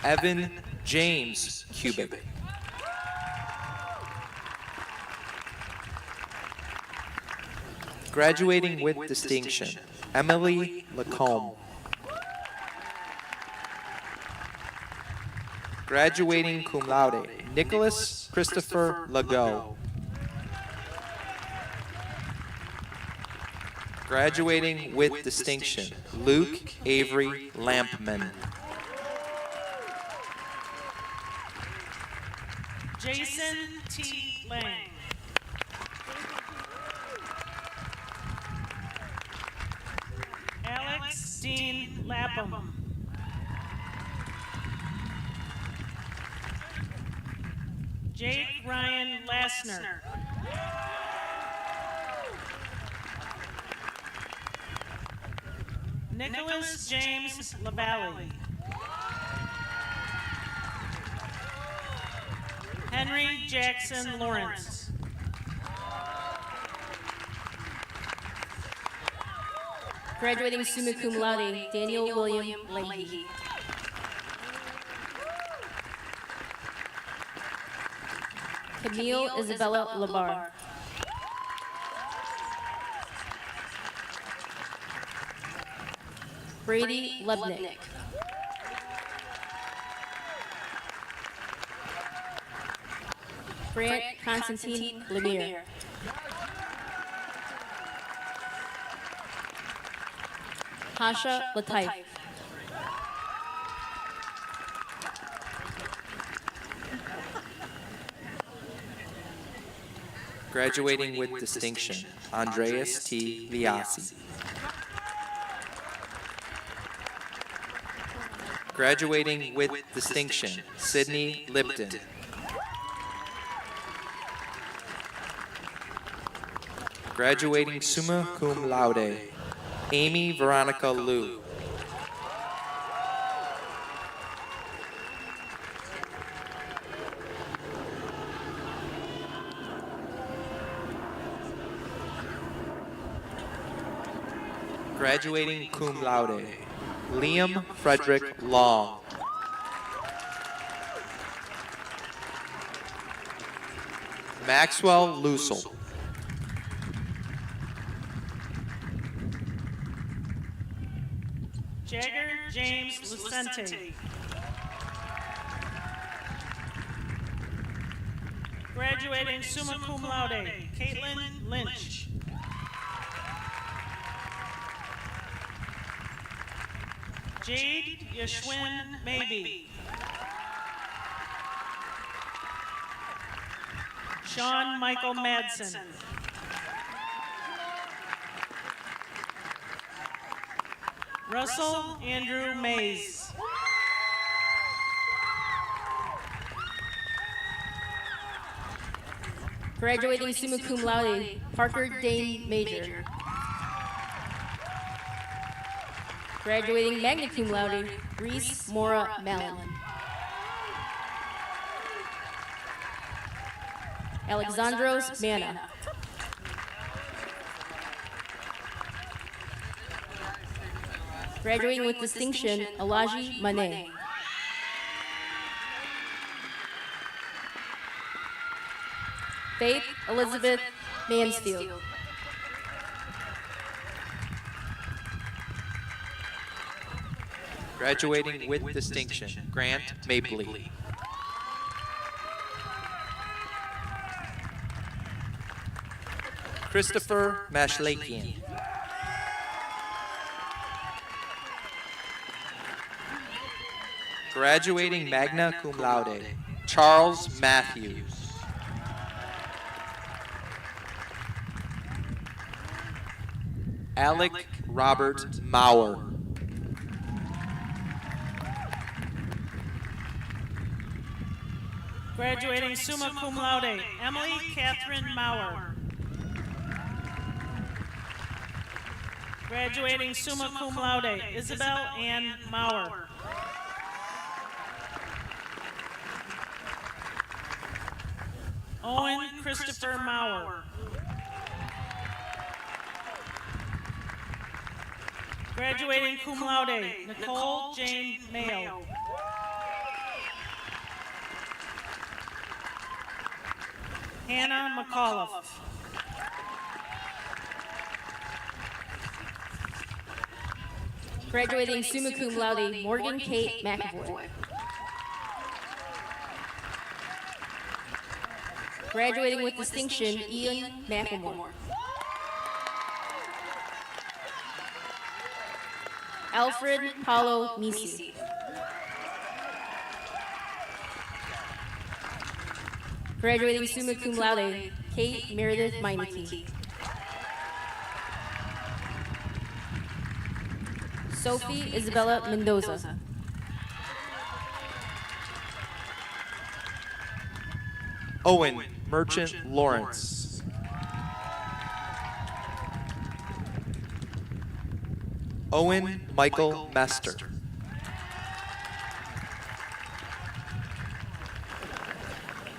Evan James Kubik. Graduating with distinction, Emily Lacombe. Graduating cum laude, Nicholas Christopher Legault. Graduating with distinction, Luke Avery Lampman. Jason T. Lang. Alex Dean Lapham. Jake Ryan Lassner. Nicholas James LaValle. Henry Jackson Lawrence. Graduating summa cum laude, Daniel William Leahy. Camille Isabella Labar. Brady Lebnick. Grant Constantine Lemire. Hasha Latif. Graduating with distinction, Andreas T. Liassi. Graduating with distinction, Sydney Lipton. Graduating summa cum laude, Amy Veronica Liu. Graduating cum laude, Liam Frederick Long. Maxwell Lusel. Jagger James Lucente. Graduating summa cum laude, Caitlin Lynch. Jade Yashwin Maybe. Sean Michael Madsen. Russell Andrew Mays. Graduating summa cum laude, Parker Dane Major. Graduating magna cum laude, Reese Mora Mallon. Alexandros Manna. Graduating with distinction, Alaji Mane. Faith Elizabeth Mansfield. Graduating with distinction, Grant Mapley. Christopher Mashlakian. Graduating magna cum laude, Charles Matthews. Alec Robert Maurer. Graduating summa cum laude, Emily Catherine Maurer. Graduating summa cum laude, Isabel Ann Maurer. Owen Christopher Maurer. Graduating cum laude, Nicole Jane Mayo. Hannah McAuliffe. Graduating summa cum laude, Morgan Kate McAvoy. Graduating with distinction, Ian McElmore. Alfred Paulo Nisi. Graduating summa cum laude, Kate Meredith Meineke. Sophie Isabella Mendoza. Owen Merchant Lawrence. Owen Michael Mester.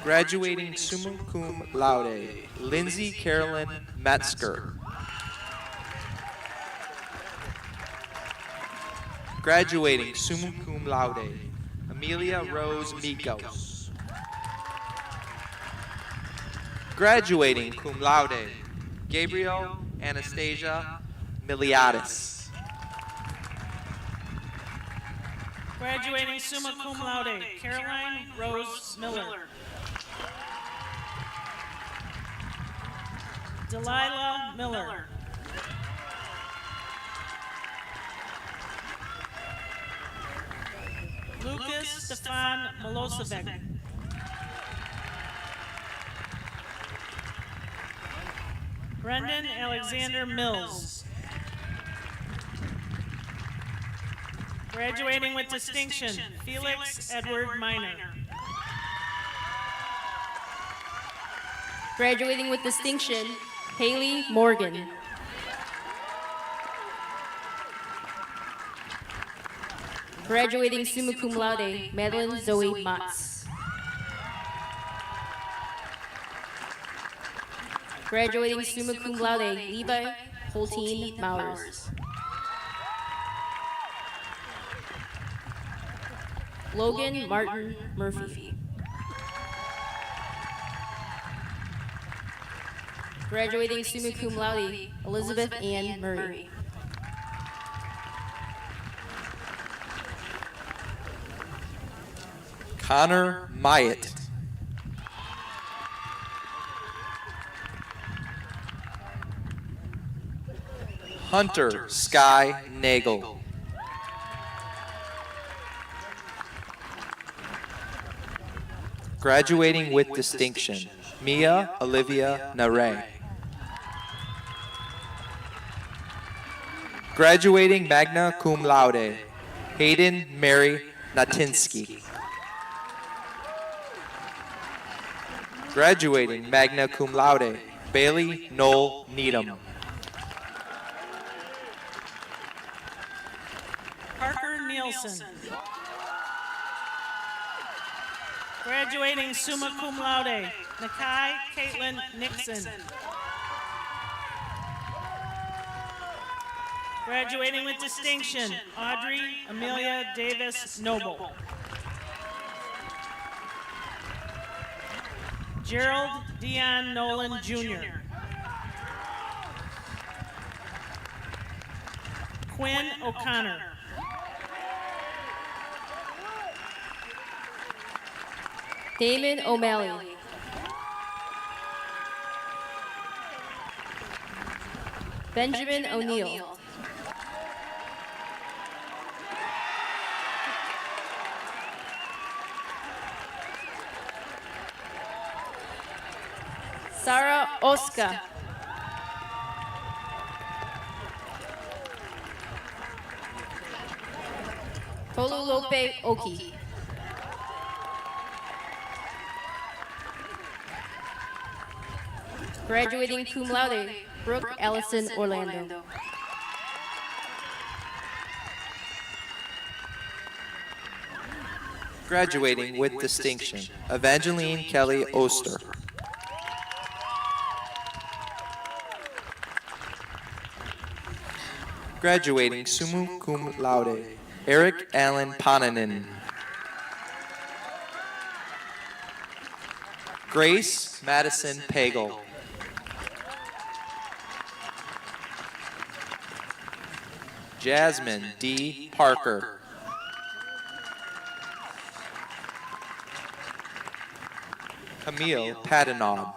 Graduating summa cum laude, Lindsay Carolyn Metzger. Graduating summa cum laude, Amelia Rose Mikos. Graduating cum laude, Gabriel Anastasia Miliadis. Graduating summa cum laude, Caroline Rose Miller. Delilah Miller. Lucas Stefan Milosevic. Brendan Alexander Mills. Graduating with distinction, Felix Edward Miner. Graduating with distinction, Haley Morgan. Graduating summa cum laude, Madeline Zoe Motz. Graduating summa cum laude, Levi Holteen Mowers. Logan Martin Murphy. Graduating summa cum laude, Elizabeth Ann Murray. Connor Myatt. Hunter Sky Nagel. Graduating with distinction, Mia Olivia Nare. Graduating magna cum laude, Hayden Mary Natinsky. Graduating magna cum laude, Bailey Noel Needham. Parker Nielsen. Graduating summa cum laude, Nakai Caitlin Nixon. Graduating with distinction, Audrey Amelia Davis Noble. Gerald Dion Nolan Jr. Quinn O'Connor. Damon O'Malley. Benjamin O'Neill. Sarah Oscar. Tolulope Oki. Graduating cum laude, Brooke Allison Orlando. Graduating with distinction, Evangeline Kelly Oster. Graduating summa cum laude, Eric Allen Pananen. Grace Madison Pagel. Jasmine D. Parker. Camille Padanaud.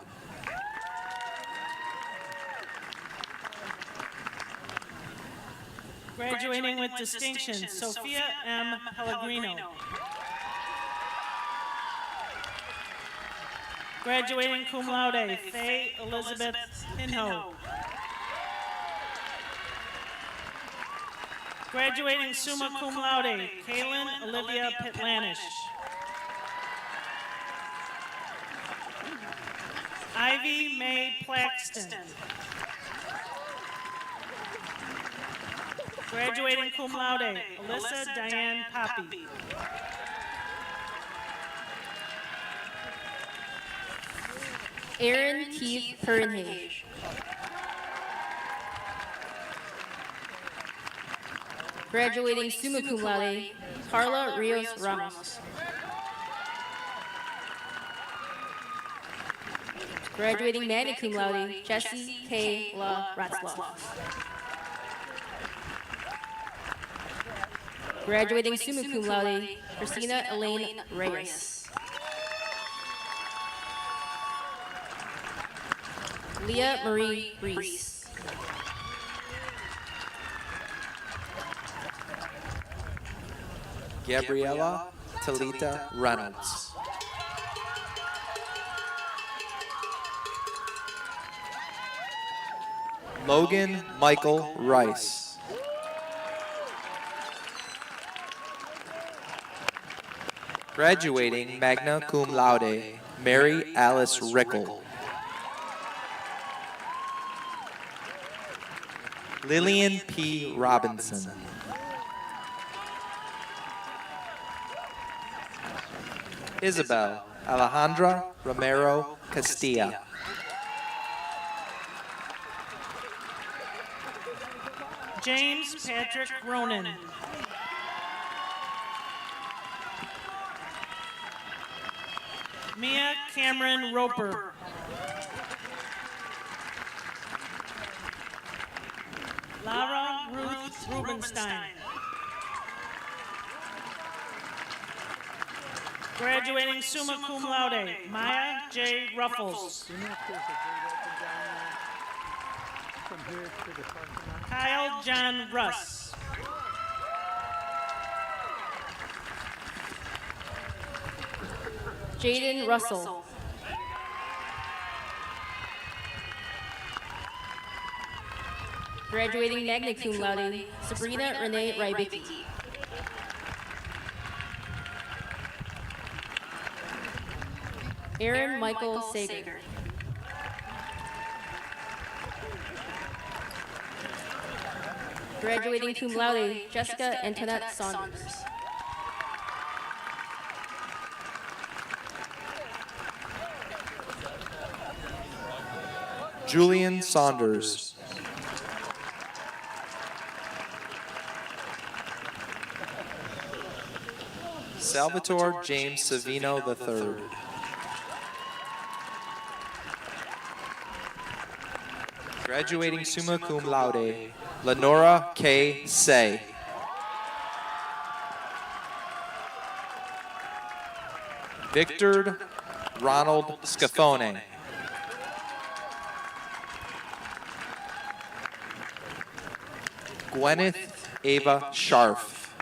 Graduating with distinction, Sophia M. Pellegrino. Graduating cum laude, Faye Elizabeth Pinho. Graduating summa cum laude, Kaylin Olivia Pitlanish. Ivy Mae Plaxton. Graduating cum laude, Alyssa Diane Poppy. Aaron Keith Herrenhage. Graduating summa cum laude, Carla Rios Ramos. Graduating magna cum laude, Jesse K. La Ratzlaff. Graduating summa cum laude, Christina Elaine Reyes. Leah Marie Reese. Gabriella Talita Reynolds. Logan Michael Rice. Graduating magna cum laude, Mary Alice Rickle. Lillian P. Robinson. Isabel Alejandra Romero Castilla. James Patrick Ronan. Mia Cameron Roper. Lara Ruth Rubenstein. Graduating summa cum laude, Maya J. Ruffles. Kyle John Russ. Jaden Russell. Graduating magna cum laude, Sabrina Renee Rybicki. Aaron Michael Sager. Graduating cum laude, Jessica Antoinette Saunders. Julian Saunders. Salvatore James Savino III. Graduating summa cum laude, Lenora K. Say. Victor Ronald Scafone. Gwyneth Ava Scharf.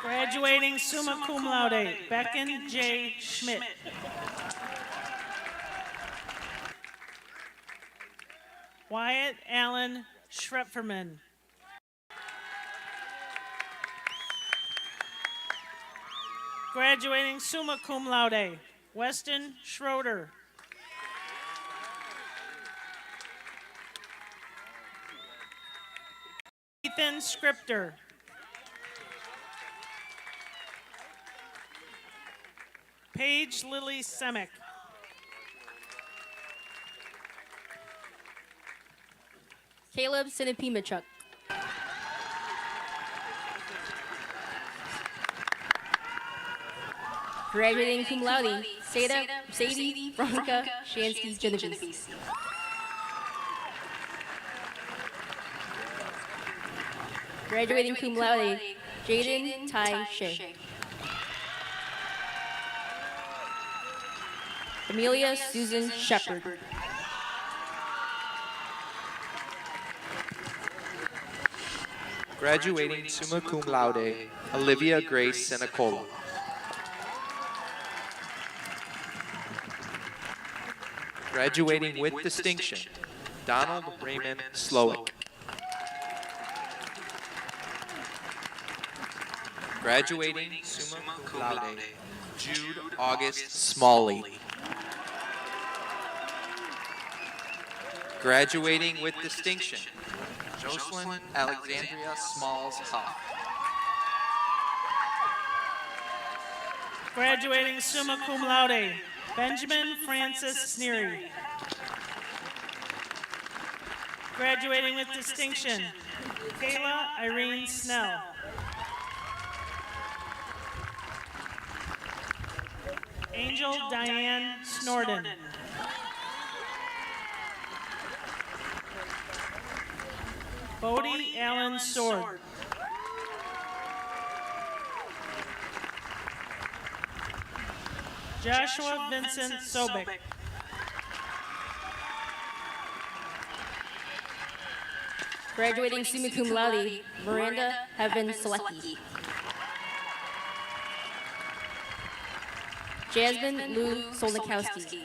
Graduating summa cum laude, Becken J. Schmidt. Wyatt Allen Schrepferman. Graduating summa cum laude, Weston Schroeder. Ethan Scripter. Paige Lily Semick. Caleb Sinapimachuk. Graduating cum laude, Sadie Veronica Shansky Genovese. Graduating cum laude, Jaden Tai Shea. Amelia Susan Shepard. Graduating summa cum laude, Olivia Grace Senecola. Graduating with distinction, Donald Raymond Slowick. Graduating summa cum laude, Jude August Smalley. Graduating with distinction, Jocelyn Alexandria Smalls Huff. Graduating summa cum laude, Benjamin Francis Sneary. Graduating with distinction, Kayla Irene Snell. Angel Diane Snorden. Bodie Allen Sword. Joshua Vincent Sobek. Graduating summa cum laude, Miranda Heaven Selecki. Jasmine Lou Solnikowski.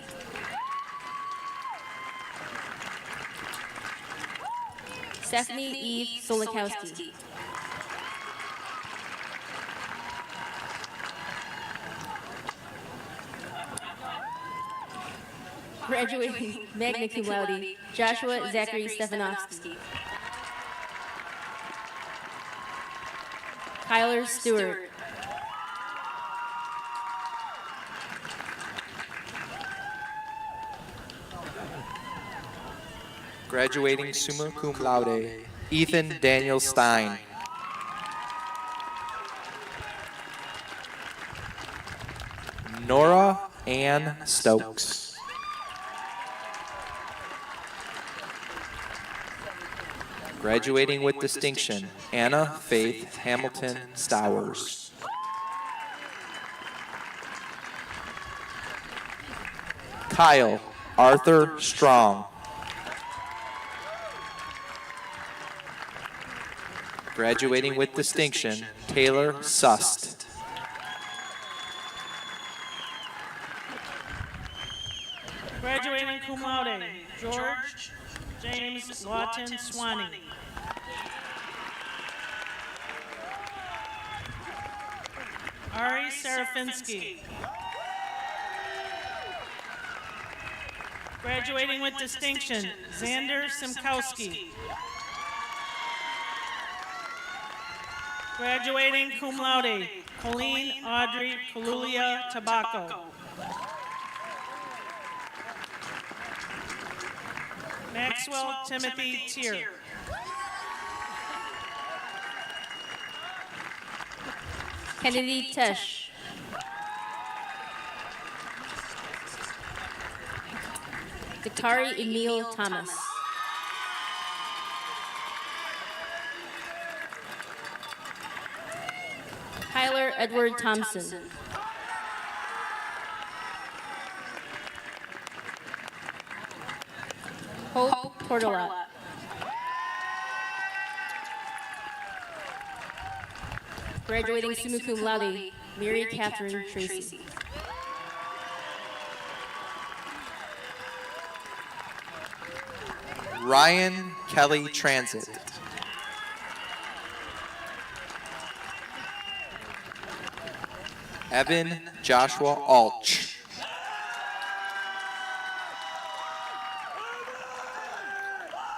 Stephanie Eve Solnikowski. Graduating magna cum laude, Joshua Zachary Stefanovsky. Kyler Stewart. Graduating summa cum laude, Ethan Daniel Stein. Nora Ann Stokes. Graduating with distinction, Anna Faith Hamilton Stowers. Kyle Arthur Strong. Graduating with distinction, Taylor Sust. Graduating cum laude, George James Lawton Swanee. Ari Serafinsky. Graduating with distinction, Xander Simkowski. Graduating cum laude, Colleen Audrey Kalulia Tobacco. Maxwell Timothy Tier. Kennedy Tesh. Daktari Emil Thomas. Tyler Edward Thompson. Hope Portola. Graduating summa cum laude, Mary Catherine Tracy. Ryan Kelly Transit. Evan Joshua Alch.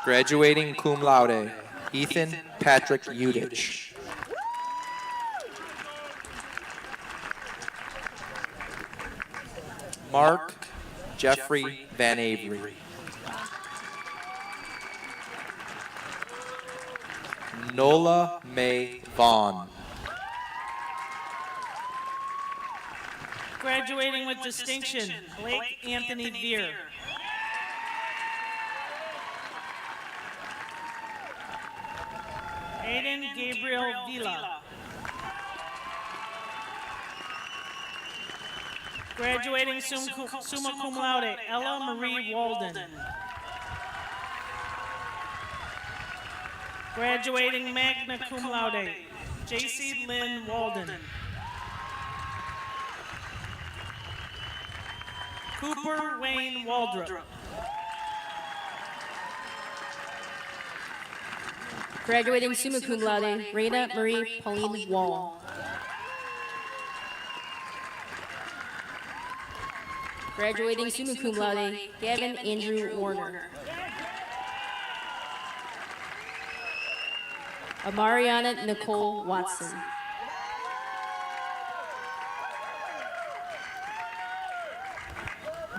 Graduating cum laude, Ethan Patrick Udich. Mark Jeffrey Van Avery. Nola Mae Vaughn. Graduating with distinction, Blake Anthony Veer. Aiden Gabriel Vila. Graduating summa cum laude, Ella Marie Walden. Graduating magna cum laude, J.C. Lynn Walden. Cooper Wayne Waldrop. Graduating summa cum laude, Raina Marie Pauline Wall. Graduating summa cum laude, Gavin Andrew Warner. Amariana Nicole Watson.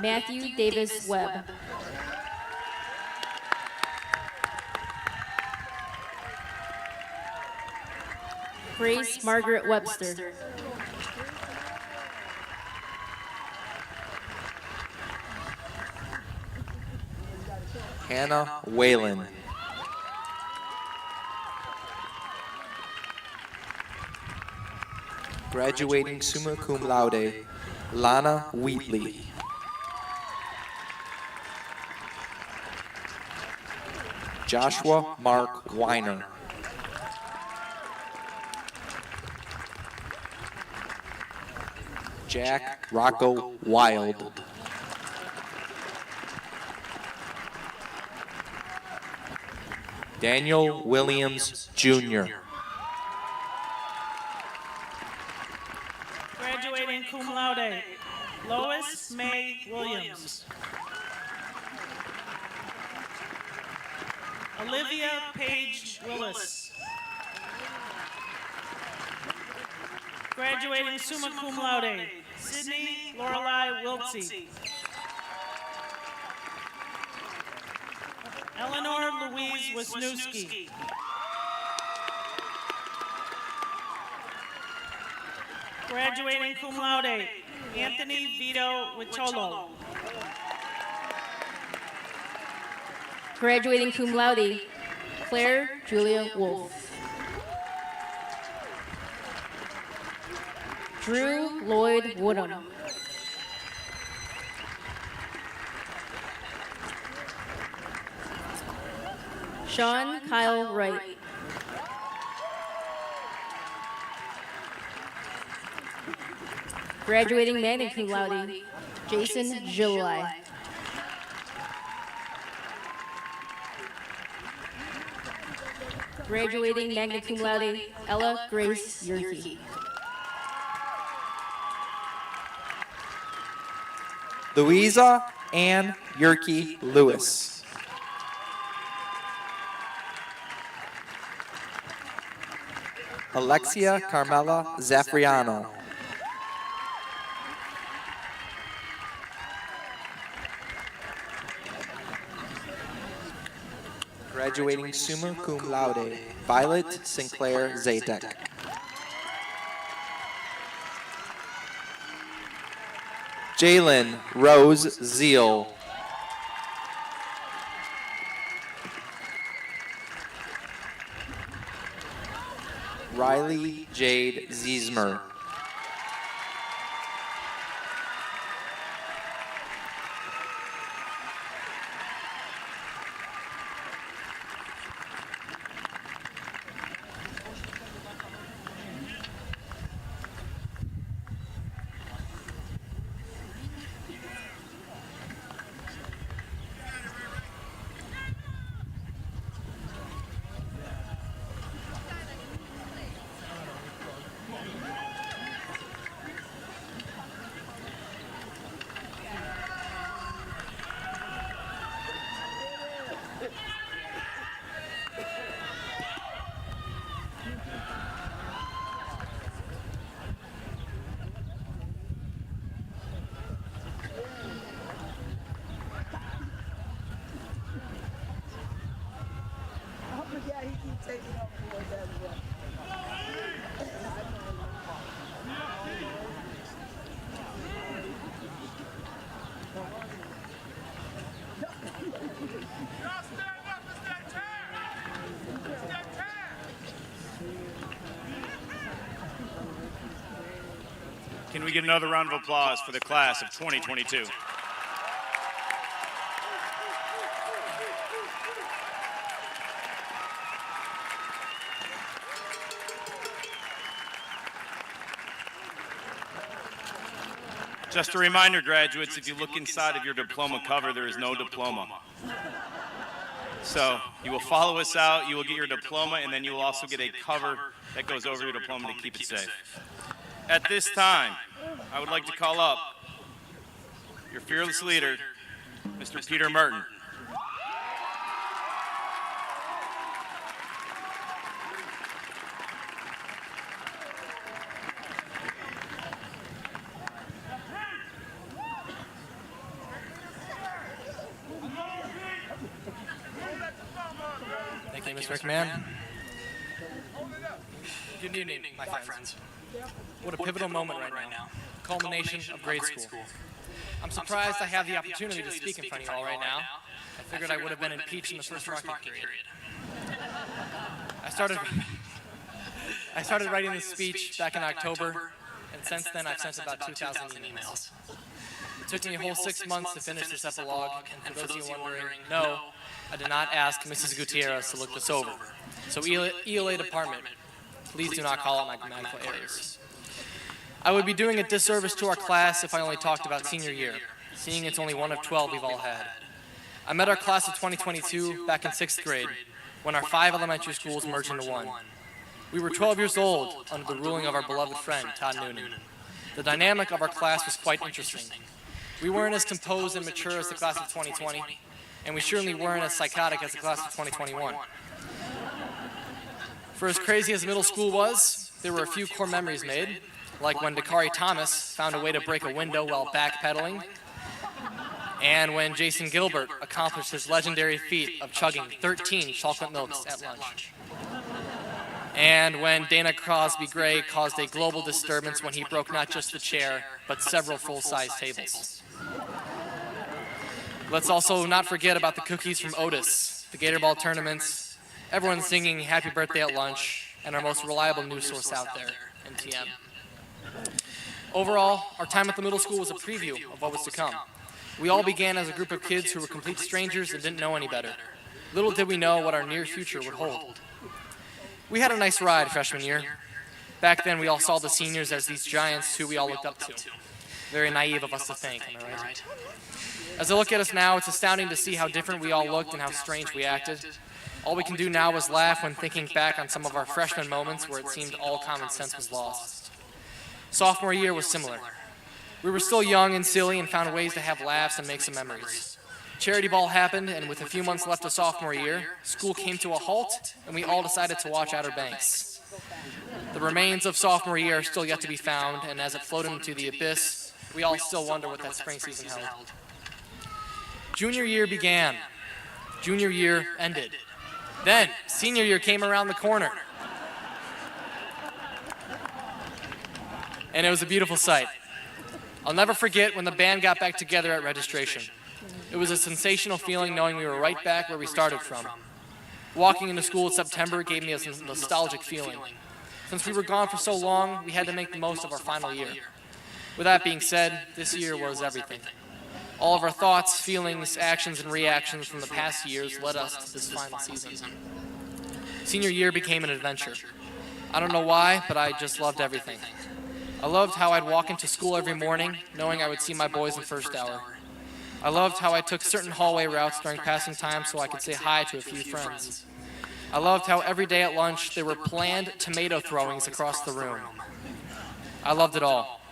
Matthew Davis Webb. Grace Margaret Webster. Hannah Whalen. Graduating summa cum laude, Lana Wheatley. Joshua Mark Weiner. Jack Rocco Wild. Daniel Williams Jr. Graduating cum laude, Lois May Williams. Olivia Page Willis. Graduating summa cum laude, Sydney Lorelei Wiltsey. Eleanor Louise Wisniewski. Graduating cum laude, Anthony Vito Witolo. Graduating cum laude, Claire Julia Wolf. Drew Lloyd Woodham. Sean Kyle Wright. Graduating magna cum laude, Jason Gilli. Graduating magna cum laude, Ella Grace Yerke. Louisa Ann Yerke Lewis. Alexia Carmela Zafriano. Graduating summa cum laude, Violet Sinclair Zatek. Jalen Rose Zeal. Riley Jade Ziesmer. Yeah, he keeps taking up. Can we get another round of applause for the class of 2022? Just a reminder, graduates, if you look inside of your diploma cover, there is no diploma. So you will follow us out, you will get your diploma, and then you will also get a cover that goes over your diploma to keep it safe. At this time, I would like to call up your fearless leader, Mr. Peter Merton. Thank you, Mr. McMahon. Good evening, my friends. What a pivotal moment right now. Culmination of grade school. I'm surprised I have the opportunity to speak in front of you all right now. I figured I would have been impeached in the first marking period. I started writing this speech back in October, and since then I've sent about 2,000 emails. It took me a whole 6 months to finish this epilogue, and for those of you wondering, no, I did not ask Mrs. Gutierrez to look this over. So ELA department, please do not call out my grammatical errors. I would be doing a disservice to our class if I only talked about senior year, seeing it's only one of 12 we've all had. I met our class of 2022 back in 6th grade, when our 5 elementary schools merged into one. We were 12 years old under the ruling of our beloved friend, Todd Noonan. The dynamic of our class was quite interesting. We weren't as composed and mature as the class of 2020, and we surely weren't as psychotic as the class of 2021. For as crazy as middle school was, there were a few core memories made, like when Dakari Thomas found a way to break a window while backpedaling, and when Jason Gilbert accomplished his legendary feat of chugging 13 chocolate milks at lunch, and when Dana Crosby Gray caused a global disturbance when he broke not just the chair, but several full-size tables. Let's also not forget about the cookies from Otis, the Gator Ball tournaments, everyone singing happy birthday at lunch, and our most reliable news source out there, NTM. Overall, our time at the middle school was a preview of what was to come. We all began as a group of kids who were complete strangers and didn't know any better. Little did we know what our near future would hold. We had a nice ride freshman year. Back then, we all saw the seniors as these giants who we all looked up to. Very naive of us to think, am I right? As I look at us now, it's astounding to see how different we all looked and how strange we acted. All we can do now is laugh when thinking back on some of our freshman moments where it seemed all common sense was lost. Sophomore year was similar. We were still young and silly and found ways to have laughs and make some memories. Charity ball happened, and with a few months left of sophomore year, school came to a halt, and we all decided to watch Outer Banks. The remains of sophomore year are still yet to be found, and as it floated into the abyss, we all still wonder what that spring season held. Junior year began. Junior year ended. Then, senior year came around the corner. And it was a beautiful sight. I'll never forget when the band got back together at registration. It was a sensational feeling knowing we were right back where we started from. Walking into school in September gave me a nostalgic feeling. Since we were gone for so long, we had to make the most of our final year. With that being said, this year was everything. All of our thoughts, feelings, actions, and reactions from the past years led us to this final season. Senior year became an adventure. I don't know why, but I just loved everything. I loved how I'd walk into school every morning, knowing I would see my boys in first hour. I loved how I took certain hallway routes during passing time so I could say hi to a few friends. I loved how every day at lunch there were planned tomato throwings across the room. I loved it all.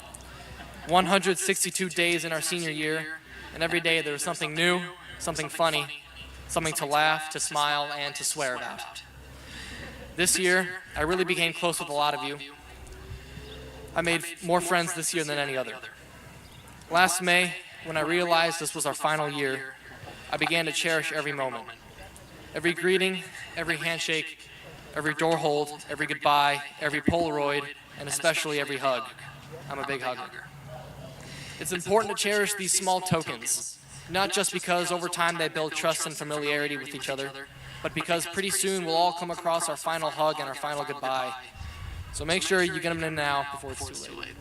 162 days in our senior year, and every day there was something new, something funny, something to laugh, to smile, and to swear about. This year, I really became close with a lot of you. I made more friends this year than any other. Last May, when I realized this was our final year, I began to cherish every moment. Every greeting, every handshake, every door hold, every goodbye, every Polaroid, and especially every hug. I'm a big hugger. It's important to cherish these small tokens, not just because over time they build trust and familiarity with each other, but because pretty soon we'll all come across our final hug and our final goodbye. So make sure you get them in now before it's too late.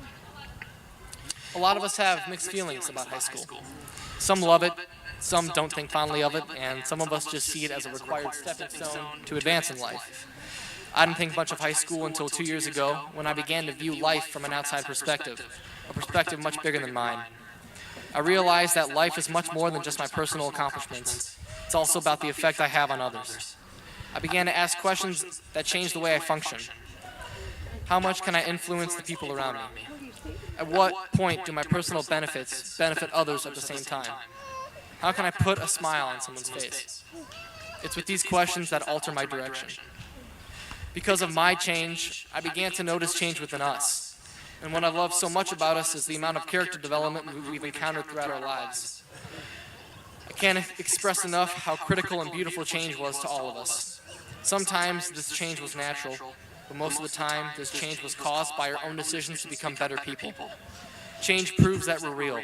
A lot of us have mixed feelings about high school. Some love it, some don't think fondly of it, and some of us just see it as a required stepping stone to advance in life. I didn't think much of high school until 2 years ago when I began to view life from an outside perspective, a perspective much bigger than mine. I realized that life is much more than just my personal accomplishments. It's also about the effect I have on others. I began to ask questions that changed the way I function. How much can I influence the people around me? At what point do my personal benefits benefit others at the same time? How can I put a smile on someone's face? It's with these questions that alter my direction. Because of my change, I began to notice change within us. And what I love so much about us is the amount of character development we've encountered throughout our lives. I can't express enough how critical and beautiful change was to all of us. Sometimes this change was natural, but most of the time this change was caused by our own decisions to become better people. Change proves that we're real.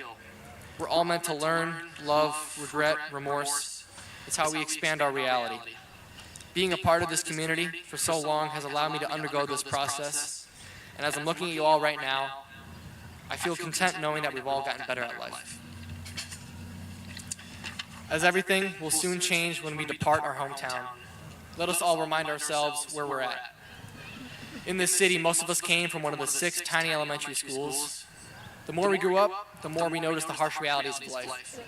We're all meant to learn, love, regret, remorse. It's how we expand our reality. Being a part of this community for so long has allowed me to undergo this process, and as I'm looking at you all right now, I feel content knowing that we've all gotten better at life. As everything will soon change when we depart our hometown, let us all remind ourselves where we're at. In this city, most of us came from one of the 6 tiny elementary schools. The more we grew up, the more we noticed the harsh realities of life.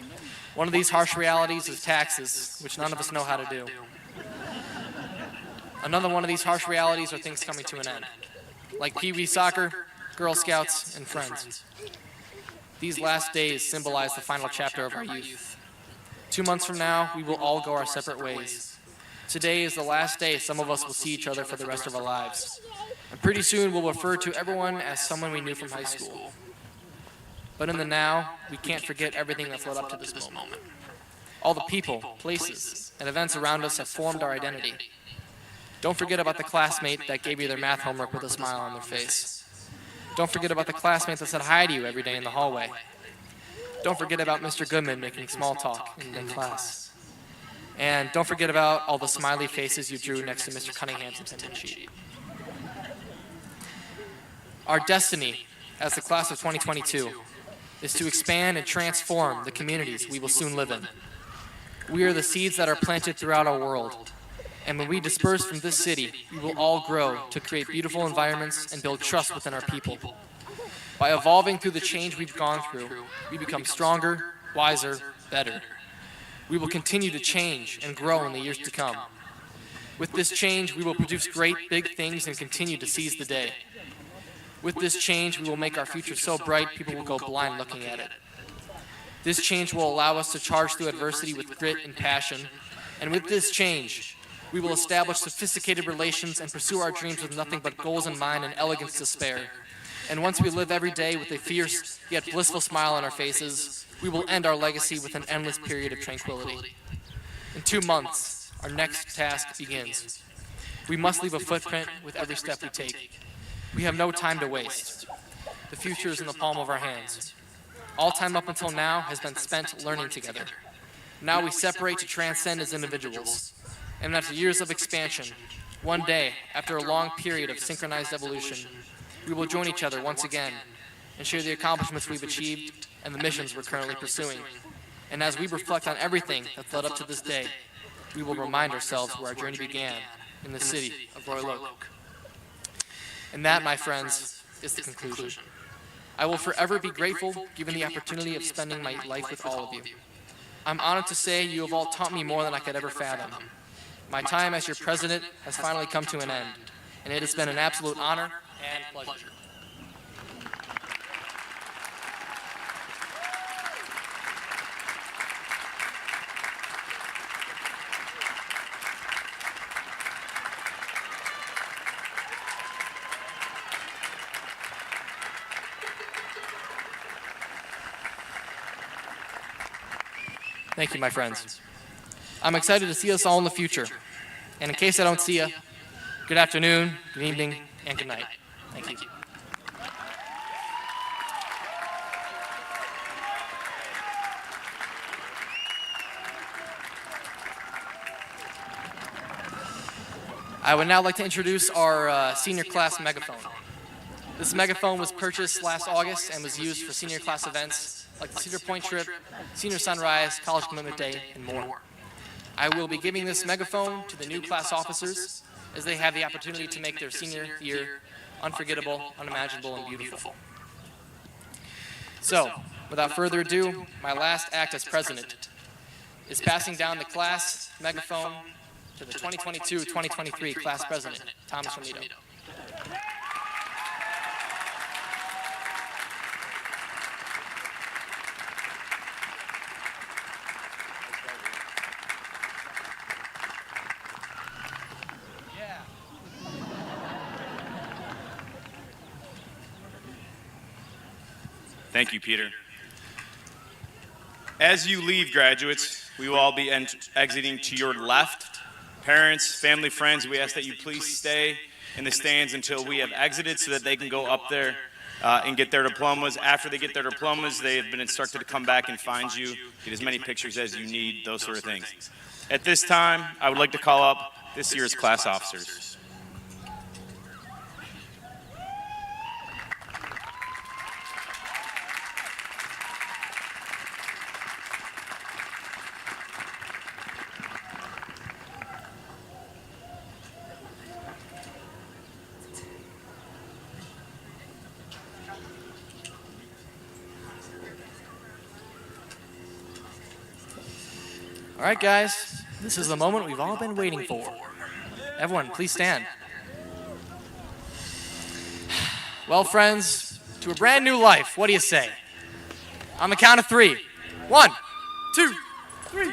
One of these harsh realities is taxes, which none of us know how to do. Another one of these harsh realities are things coming to an end, like Pee Wee soccer, Girl Scouts, and friends. These last days symbolize the final chapter of our youth. 2 months from now, we will all go our separate ways. Today is the last day some of us will see each other for the rest of our lives. And pretty soon we'll refer to everyone as someone we knew from high school. But in the now, we can't forget everything that's led up to this moment. All the people, places, and events around us have formed our identity. Don't forget about the classmate that gave you their math homework with a smile on their face. Don't forget about the classmate that said hi to you every day in the hallway. Don't forget about Mr. Goodman making small talk in class. And don't forget about all the smiley faces you drew next to Mr. Cunningham's attendance sheet. Our destiny as the class of 2022 is to expand and transform the communities we will soon live in. We are the seeds that are planted throughout our world. And when we disperse from this city, we will all grow to create beautiful environments and build trust within our people. By evolving through the change we've gone through, we become stronger, wiser, better. We will continue to change and grow in the years to come. With this change, we will produce great big things and continue to seize the day. With this change, we will make our future so bright people will go blind looking at it. This change will allow us to charge through adversity with grit and passion. And with this change, we will establish sophisticated relations and pursue our dreams with nothing but goals in mind and elegance to spare. And once we live every day with a fierce yet blissful smile on our faces, we will end our legacy with an endless period of tranquility. In 2 months, our next task begins. We must leave a footprint with every step we take. We have no time to waste. The future is in the palm of our hands. All time up until now has been spent learning together. Now we separate to transcend as individuals. And after years of expansion, one day, after a long period of synchronized evolution, we will join each other once again and share the accomplishments we've achieved and the missions we're currently pursuing. And as we reflect on everything that's led up to this day, we will remind ourselves where our journey began in the city of Royal Oak. And that, my friends, is the conclusion. I will forever be grateful given the opportunity of spending my life with all of you. I'm honored to say you have all taught me more than I could ever fathom. My time as your president has finally come to an end, and it has been an absolute honor and pleasure. Thank you, my friends. I'm excited to see us all in the future. And in case I don't see you, Good afternoon, good evening, and good night. Thank you. I would now like to introduce our senior class megaphone. This megaphone was purchased last August and was used for senior class events like the Cedar Point trip, Senior Sunrise, College Commitment Day, and more. I will be giving this megaphone to the new class officers as they have the opportunity to make their senior year unforgettable, unimaginable, and beautiful. So, without further ado, my last act as president is passing down the class megaphone to the 2022-2023 class president, Thomas Romito. Thank you, Peter. As you leave, graduates, we will all be exiting to your left. Parents, family, friends, we ask that you please stay in the stands until we have exited so that they can go up there and get their diplomas. After they get their diplomas, they have been instructed to come back and find you, get as many pictures as you need, those sort of things. At this time, I would like to call up this year's class officers. All right, guys, this is the moment we've all been waiting for. Everyone, please stand. Well, friends, to a brand new life, what do you say? On the count of 3. 1, 2, 3.